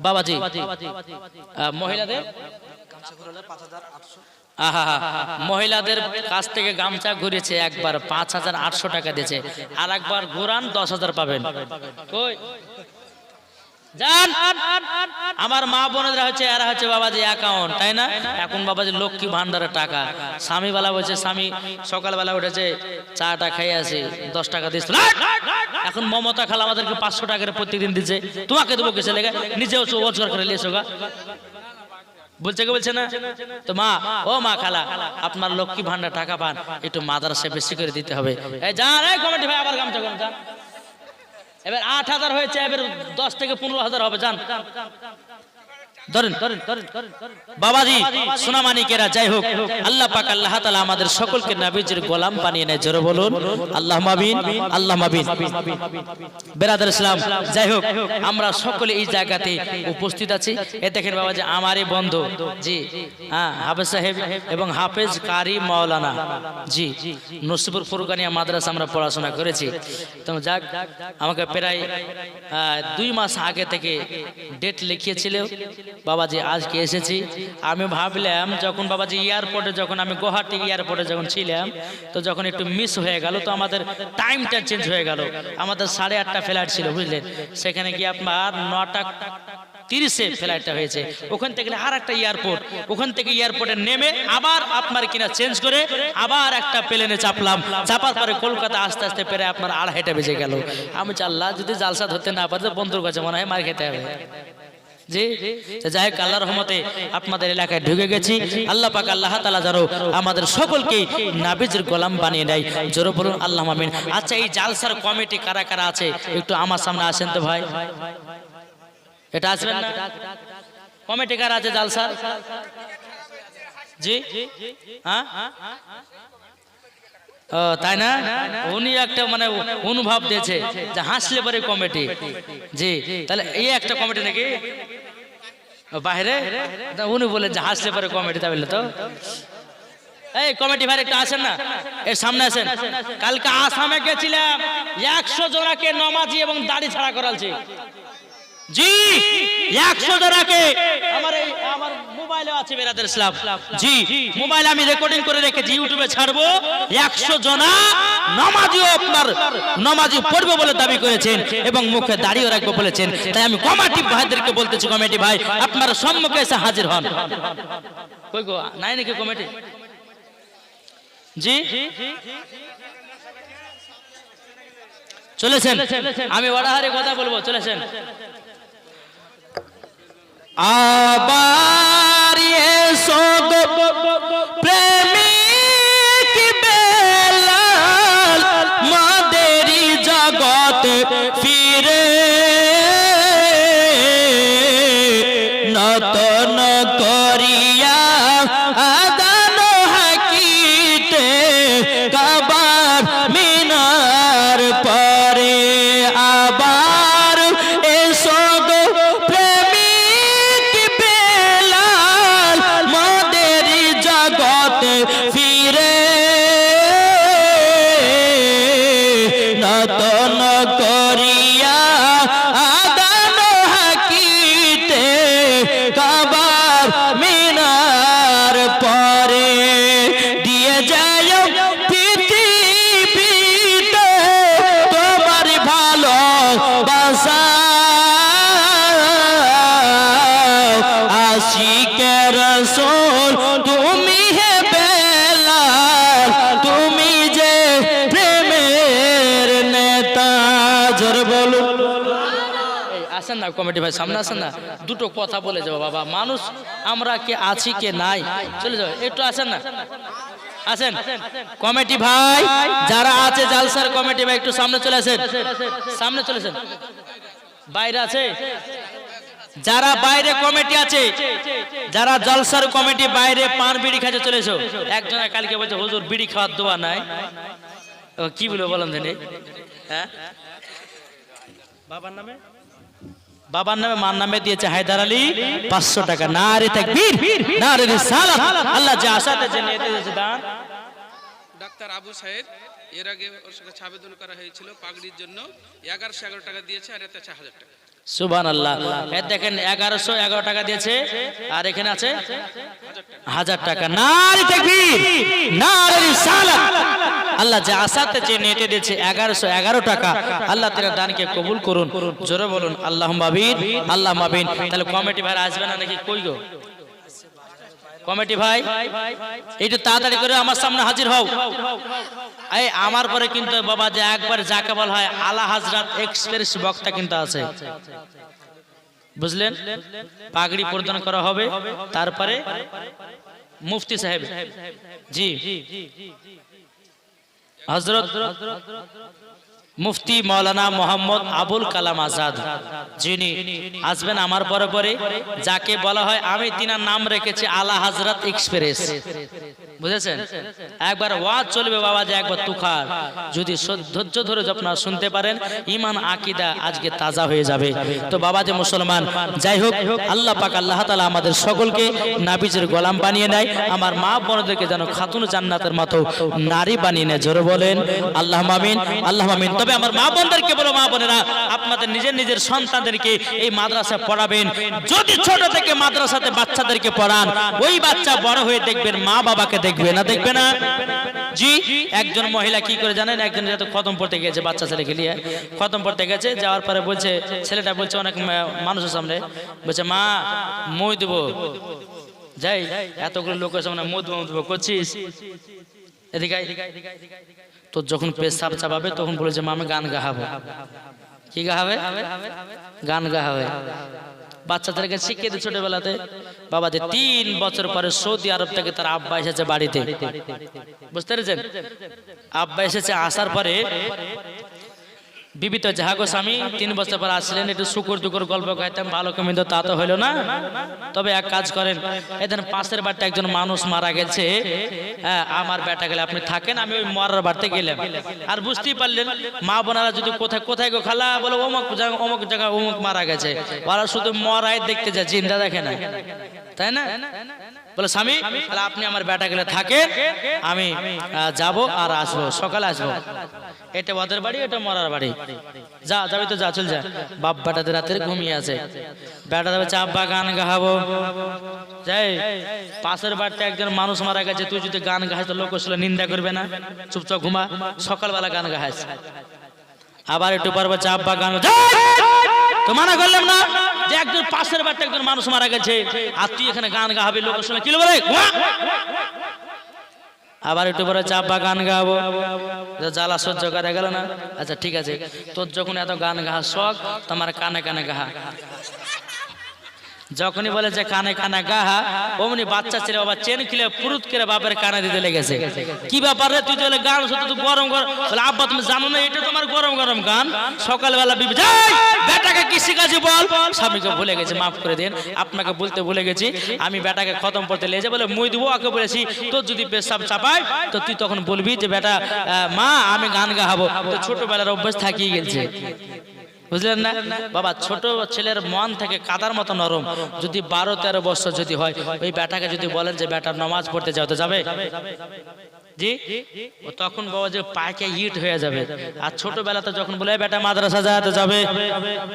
A: বাবাজি মহিলাদের মহিলাদের কাছ থেকে গামছা ঘুরেছে একবার 5800 টাকা দিয়েছে, আর একবার ঘুরান 10,000 পাবেন। কই জান আমার মা বোনেরা হচ্ছে, এরা হচ্ছে বাবাজি অ্যাকাউন্ট, তাই না? এখন বাবাজি লক্ষ্মী ভান্ডারের টাকা। স্বামী বেলা বলছে, স্বামী সকালবেলা উঠেছে চাটা খেয়ে আসি 10 টাকা দিচ্ছে। এখন মমতা খালা আমাদেরকে 500 টাকা করে প্রত্যেকদিন দিচ্ছে। তোমাকে দেবো কিসে লেগে? নিজেও রোজগার করে নিয়েছো গা, বলছে কে বলছে না তো? মা ও মা খালা আপনার লক্ষ্মী ভান্ডার টাকা পান, একটু মাদ্রাসায় বেশি করে দিতে হবে। এই যান এই কমিটি ভাই আবার গামছা গামছা। এবার 8,000 হয়েছে, এবার 10 থেকে 15,000 হবে। যান ধরেন বাবাজি সোনামানিকেরা, যাই হোক আল্লাহ পাক আল্লাহ তাআলা আমাদের সকলকে নবীজির গোলাম বানিয়ে নেয়। জোরে বলুন আল্লাহুম্মা আমিন, আল্লাহুম্মা আমিন। বেরাদার ইসলাম, যাই হোক আমরা সকলে এই জায়গাতে উপস্থিত আছি। এ দেখেন বাবাজি আমারই বন্ধু জি, হ্যাঁ হাফেজ সাহেব এবং হাফেজ কারি মাওলানা জি, নসিবুর ফুরকানিয়া মাদ্রাসা আমরা পড়াশোনা করেছি। তো যাক, আমাকে প্রায় 2 মাস আগে থেকে ডেট লিখিয়েছিল বাবাজি, আজকে এসেছি। আমি ভাবলাম যখন বাবাজি এয়ারপোর্টে, যখন আমি গুয়াহাটি এয়ারপোর্টে যখন ছিলাম, তো যখন একটু মিস হয়ে গেল, তো আমাদের টাইমটা চেঞ্জ হয়ে গেল। আমাদের 8:30 ফ্লাইট ছিল বুঝলেন, সেখানে গিয়ে আপনার 9:30 ফ্লাইটটা হয়েছে। ওখান থেকে আর একটা এয়ারপোর্ট, ওখান থেকে এয়ারপোর্টে নেমে আবার আপনার কিনা চেঞ্জ করে আবার একটা প্লেনে চাপলাম। চাপার পরে কলকাতা আস্তে আস্তে পেরে আপনার 2:30 বেজে গেল। আমি আল্লাহ যদি জালসা ধরতে না পারে বন্ধুর কাছে মনে হয় মার খেতে হবে জি। যাই হোক আল্লাহর রহমতে আপনাদের এলাকায় ঢুকে গেছি। আল্লাহ পাক আল্লাহ তাআলা যেন আমাদের সকলকে নবীজির গোলাম বানিয়ে দেয়। জোরে বলুন আল্লাহুম্মা আমিন। আচ্ছা, এই জালসার কমিটি কারা কারা আছে একটু আমার সামনে আসেন তো ভাই। এটা আসবেন না? কমিটি কারা আছে জালসার? জি হ্যাঁ, ও তাই না? উনি একটা মানে অনুভব দিয়েছে যে হাসলে পরে কমিটি জি, তাহলে এই একটা কমিটি নাকি বাইরে? উনি বলেন যে হাসলে পরে কমিটি, তাহলে তো এই কমিটি ভাই একটু আসেন না, এর সামনে আসেন। কালকে আসামে গেছিলাম, 100 জনাকে নমাজি এবং দাড়ি ছাড়া করালছি জি, 100 জনাকে। আমার মোবাইলে আছে বেরাদার ইসলাম জি, মোবাইলে আমি রেকর্ডিং করে রেখেছি, ইউটিউবে ছাড়বো। 100 জনা নামাজিও আপনার নামাজি পড়বে বলে দাবি করেছেন এবং মুখে দাড়িও রাখবে বলেছেন। তাই আমি কমিটি ভাইদেরকে বলতেছি, কমিটি ভাই আপনারা সম্মুখে এসে হাজির হন। কই গো নাই নাকি কমিটি জি? চলেছেন, আমি ওড়াহারে কথা বলবো, চলেছেন। আবার এসো প্রেমিক বেলাল, মাদেরি জগতে ফিরে নতন করিয়া আদান হাকিতে কাবার মিনার পরে। আবার এসো গো প্রেমিক বেলাল, মাদেরি জগতে ফিরে নতন করিয়া আদান হাকিতে কাবার মিনার পরে। দিয়ে যায় পৃথিবীতে তোমার ভালোবাসা, আশিকে রাসূল তুমি হে বেলাল, তুমি যে প্রেমের নেতা। জোরে বলুন। আসেন না কমিটি ভাই, সামনে আসেন না, দুটো কথা বলে যাবো বাবা। মানুষ আমরা কে আছি কে নাই, চলে যাও একটু আসেন না, আসেন কমিটি ভাই যারা আছে জালসার কমিটি ভাই একটু সামনে চলে আসেন, সামনে চলেছেন। বাইরে আছে যারা, বাইরে কমিটি আছে যারা জলসার কমিটি বাইরে পান বিড়ি খাইতে চলেছো। একজন কালকে বলছে হুজুর বিড়ি খাওয়ার দোয়া নাই, কি বলবো বলেন জানি। হ্যাঁ, বাবার নামে মার নামে দিয়েছে হায়দার আলী 500 টাকা। নারে তাকবীর, নারে রিসালাত। আল্লাহ যে আশাতে যে নিয়তে দিয়েছে দান।
B: ডাক্তার আবু সাইদ, এর আগে ওর সাথে আবেদন করা হয়েছিল পাগড়ির জন্য, 1111 টাকা দিয়েছে, আর এতে আছে 1000 টাকা।
A: সুবহানাল্লাহ। এই দেখেন 1111 টাকা দিয়েছে, আর এখানে আছে 1000 টাকা। নারে তাকবীর, নারে রিসালাত। আল্লাহ যে আশাতে যে নিয়তে দিয়েছে 1111 টাকা, আল্লাহ তাআলা দানকে কবুল করুন। জোরে বলুন আল্লাহুম্মা আমিন, আল্লাহুম্মা আমিন। তাহলে কমিটি ভাই আসবে না নাকি? কই গো কমিটি ভাই, একটু তাড়াতাড়ি করে আমার সামনে হাজির হও। এই আমার পরে কিন্তু বাবা যে একবার যাকে বলা হয় আলা হযরত এক্সপ্রেস বক্তা কিন্তু আছে, বুঝলেন? পাগড়ি পরিধান করা হবে, তারপরে মুফতি সাহেব জি হযরত মুফতি মাওলানা মোহাম্মদ আবুল কালাম আজাদ, যিনি আসবেন আমার পরে পরে, যাকে বলা হয়, আমি তিনার নাম রেখেছি আলা হযরত এক্সপ্রেস। বুঝেছেন? একবার ওয়াজ চলবে বাবা, যে একবার তুখার, যদি ধৈর্য ধরে আপনারা শুনতে পারেন, ঈমান আকীদা আজকে তাজা হয়ে যাবে। তো বাবা যে মুসলমান, যাই হোক, আল্লাহ পাক আল্লাহ তাআলা আমাদের সকলকে নাবিজের গোলাম বানিয়ে নেয়, আমার মা বোনদেরকে যেন খাতুন জান্নাতের মতো নারী বানিয়ে নেয়। জোরে বলেন আল্লাহুম্মা আমিন, আল্লাহুম্মা আমিন। তবে আমার মা বোনদেরকে বলো, মা বোনেরা, আপনাদের নিজের নিজের সন্তানদেরকে এই মাদ্রাসায় পড়াবেন। যদি ছোট থেকে মাদ্রাসাতে বাচ্চাদেরকে পড়ান, ওই বাচ্চা বড় হয়ে দেখবেন মা বাবাকে দেখবে না, দেখবে না? জি, একজন মহিলা কি করে জানেন, একজন যত খতম পড়তে গেছে, বাচ্চা ছেলেকে নিয়ে খতম পড়তে গেছে, যাওয়ার পরে বলছে, ছেলেটা বলছে অনেক মানুষের সামনে, বলছে মা মই দেবো, যাই এতগুলো লোকের সামনে মুদ দেবো করছিস, এদিকে তোর যখন পেশাব চাপাবে তখন বলেছে মা আমি গান গাহাবো। কি গাহাবে? গান গাহাবে। বাচ্চাদেরকে শিখিয়ে দিই ছোটবেলাতে। বাবা যে 3 বছর পরে সৌদি আরব থেকে তার আব্বা এসেছে বাড়িতে, বুঝতে পেরেছেন? আব্বা এসেছে, আসার পরে বিবি তো যাহাগো স্বামী 3 বছর পর আসলেন, একটু শুকুর দুকুর গল্প গাইতাম, ভালো কমিত, তা তো হইলো না। তবে এক কাজ করেন, এদিন পাশের বাড়িতে একজন মানুষ মারা গেছে, হ্যাঁ আমার বেটা গেলে আপনি থাকেন, আমি ওই মরার বাড়িতে গেলাম। আর বুঝতেই পারলেন মা বোনারা যদি কোথায় কোথায় গো খালা বলে অমুক জায়গা অমুক মারা গেছে, ওরা শুধু মরাই দেখতে যায়, জিন্দা দেখে না, তাই না? বলে স্বামী তাহলে আপনি আমার বেটা গেলে থাকেন, আমি যাব আর আসবো, সকালে আসবো। এটা ওদের বাড়ি, এটা মরার বাড়ি, যা যাবি তো যা, চল যা। বাপ বেটাদের রাতে ঘুমিয়ে আছে, বেটা দেবে আব্বা গান গাহাবো, যাই পাশের বাড়িতে একজন মানুষ মারা গেছে, তুই যদি গান গাহাস তো লোক শুনে নিন্দা করবে না, চুপচাপ ঘুমা, সকালবেলা গান গাহাস। আবার একটু পর বলছে আব্বা গান, তো মানা করলাম না যে একজন পাশের বাড়িতে একজন মানুষ মারা গেছে আর তুই এখানে গান গাহাবি, লোক শুনে কি বলে। আবার একটু পরে চাপা গান গাবো, জ্বালা সহ্য করা গেল না। আচ্ছা ঠিক আছে, তোর যখন এত গান গাহা শখ, তোমার কানে কানে গাহা। যখনই বলে যে কানে কানে গাহা, অমনি বাচ্চা ছেলে বাবা চেন খুলে পুরুত করে বাপের কানে দিতে লেগেছে। কি ব্যাপার রে, তুই তো গান শুধু তুই গরম গরম, বলে আব্বা তুমি জানো না এটা তোমার গরম গরম গান। সকালবেলা বিবি বেটাকে কি শিখাচ্ছি বল, স্বামীকে ভুলে গেছে, মাফ করে দেন, আপনাকে বলতে ভুলে গেছি, আমি বেটাকে খতম করতে লেগেছে বলে মুই দেবো, ওকে বলেছি তোর যদি পেশাব চাপায় তো তুই তখন বলবি যে বেটা মা আমি গান গাহাবো। তো ছোটবেলার অভ্যাস থাকিয়ে গেছে, বুঝলেন না বাবা? ছোট ছেলের মন থেকে কাদার মতো নরম, যদি 12-13 বছর যদি হয়, ওই বেটাকে যদি বলেন যে বেটা নামাজ পড়তে যাও, তো যাবে? জি, ও তখন বাবা যে পায়কে ইট হয়ে যাবে। আর ছোটবেলাতে যখন বলে বেটা মাদ্রাসা যাতে যাবে,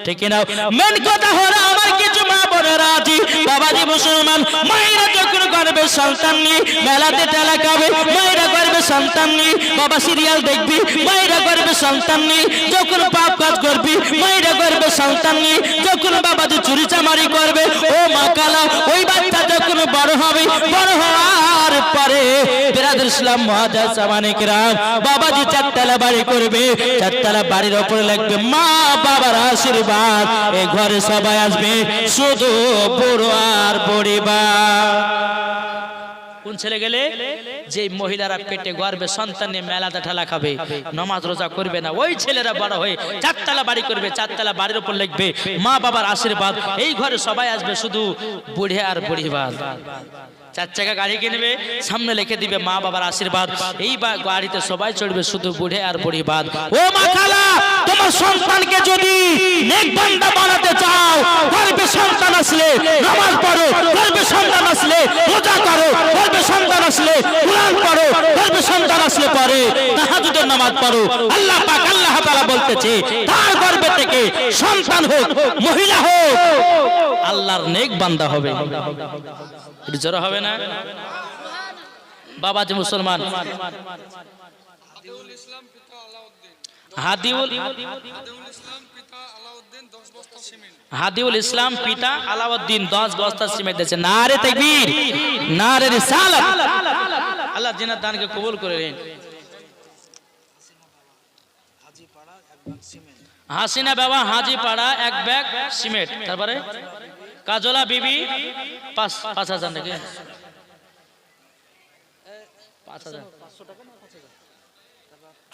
A: ঠিক না? মেন কথা হলো আমার কিছু মা বোনেরা আছে বাবাজি মুসলমান, মায়েরা যখন গর্ভে সন্তান নিয়ে মেলাতে টেলা খাবে, মায়েরা গর্ভে সন্তান নিয়ে বাবা সিরিয়াল দেখবি, মায়েরা গর্ভে সন্তান নিয়ে যখন পাপ কাজ করবি, মায়েরা গর্ভে সন্তান নিয়ে যখন বাবাজি চুরি চামারি করবে, ও মা কালা, ওই বাচ্চা যখন বড় হবে, বড় হওয়ার পরে বিরাদর ইসলাম মহাদাস সামানিকরাম বাবাজি 4 তলা বাড়ি করবে, 4 তলা বাড়ির উপরে লাগবে মা বাবার আশীর্বাদ, এই ঘরে সবাই আসবে শুধু বুড়ো আর পরিবার। কোন ছেলে গেলে? যে মহিলারা পেটে গর্ভে সন্তান নিয়ে মেলাতে ঠেলা খাবে, নামাজ রোজা করবে না, ওই ছেলেরা বড় হয়ে 4 তলা বাড়ি করবে, 4 তলা বাড়ির উপর লিখবে মা বাবার আশীর্বাদ, এই ঘরে সবাই আসবে শুধু বুড়ে আর পরিবার। 4 চাকা গাড়ি কিনবে, সামনে লিখে দিবে মা বাবার আশীর্বাদ, এই গাড়িতে সবাই চড়বে শুধু বুড়ে আর পরিবার। ও মা খালা, তোমার সন্তানকে যদি নেক বান্দা বানাতে চাও, গর্ভে সন্তান আসলে নামাজ পড়ো, গর্ভে সন্তান আসলে রোজা করো, গর্ভে সন্তান আসলে কুরআন পড়ো, গর্ভে সন্তান আসলে পড়ে তাহাজ্জুদের নামাজ পড়ো। আল্লাহ পাক আল্লাহ তাআলা বলতেছে তার গর্ভে থেকে সন্তান হোক, মহিলা হোক, আল্লাহর নেক বান্দা হবে। এটা জোর হবে না বাবাজি মুসলমান? হাদিউল ইসলাম পিতা আলাউদ্দিন 10 বস্তা সিমেন্ট দিয়েছে। নারে তাকবীর, নারে রিসালাত। আল্লাহ জিনাত দানকে কবুল করে নিন। হাসিনা বাবা হাজিপাড়া 1 ব্যাগ সিমেন্ট, তারপরে কাজলা বিবি 5,000 নাকি 5,000,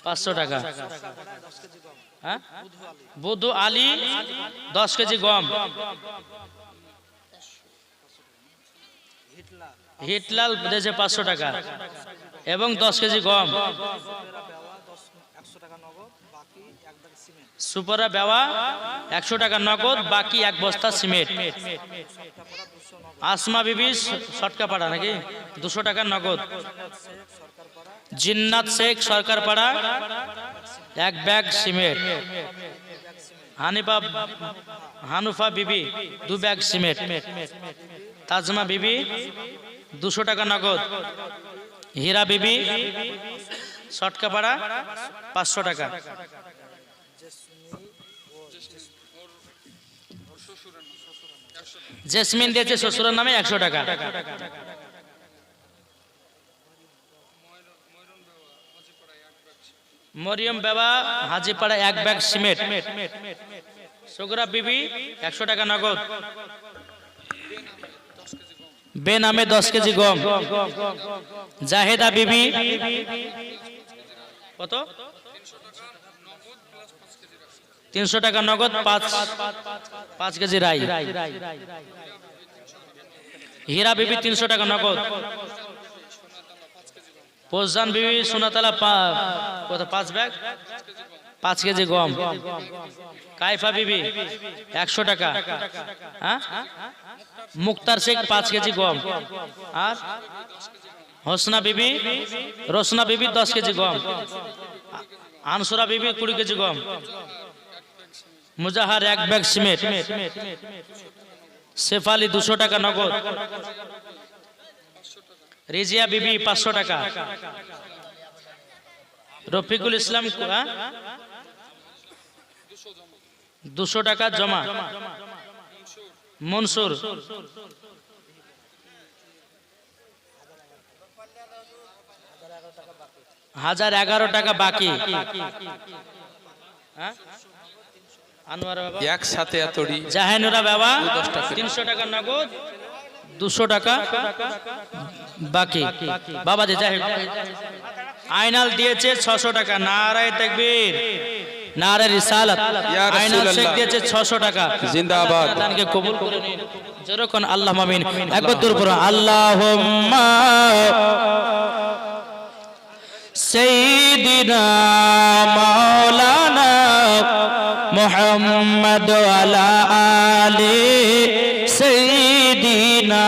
A: 500 টাকা। হ্যাঁ, বুধু আলী 10 কেজি গম। হিটলাল দিয়েছে 500 টাকা এবং 10 কেজি গম। সুপারা বেওয়া 100 টাকা নগদ, বাকি 1 বস্তা সিমেন্ট। আসমা বিবি সটকাপাড়া নাকি 200 টাকা নগদ। জিন্নাত শেখ সরকারপাড়া 1 ব্যাগ সিমেন্ট। হানুফা বিবি 2 ব্যাগ সিমেন্ট। তাজমা বিবি 200 টাকা নগদ। হীরা বিবি সটকাপাড়া 500 টাকা। জেসমিন দিয়েছে শ্বশুরের নামে 100 টাকা। মরিয়ম বেবা হাজিপাড়া 1 ব্যাগ সিমেন্ট। সুগরা বিবি 100 টাকা নগদ। বেনামে 10 কেজি গম। জাহেদা বিবি কত? 300 টাকা নগদ, 5 কেজি রাই। হীরা বিবি 300 টাকা নগদ। পোজান বিবি সোনাতলা কত? 5 ব্যাগ 5 কেজি গম। কাইফা বিবি 100 টাকা। হ্যাঁ, মুক্তার শেখ 5 কেজি গম। আর হোসনা বিবি রোশনা বিবি 10 কেজি গম। আনসুরা বিবি 20 কেজি গম। Muzahar 1 bag cement. শেফালি 200 টাকা নগদ। রিজিয়া বিবি 500 টাকা। রফিকুল ইসলাম 200 টাকা জমা। মনসুর 1011 টাকা বাকি। আনোয়ার বাবা
B: একসাথে এতড়ি।
A: জাহানুরা বাবা 300 টাকা নগদ, 200 টাকা বাকি। বাবা যে জাহিদ আইনাল দিয়েছে 600 টাকা। নারায়ে তাকবীর, নারায়ে রিসালাত। আইনাল শেখ দিয়েছে 600 টাকা।
B: জিন্দাবাদ।
A: দানকে কবুল করে নিন। যেরকম আল্লাহুম্মা আমিন। একবার দূর পড়ো আল্লাহুম্মা সাইয়্যিদিনা মাওলানা মুহাম্মদ আলা আলি সাইয়্যিদিনা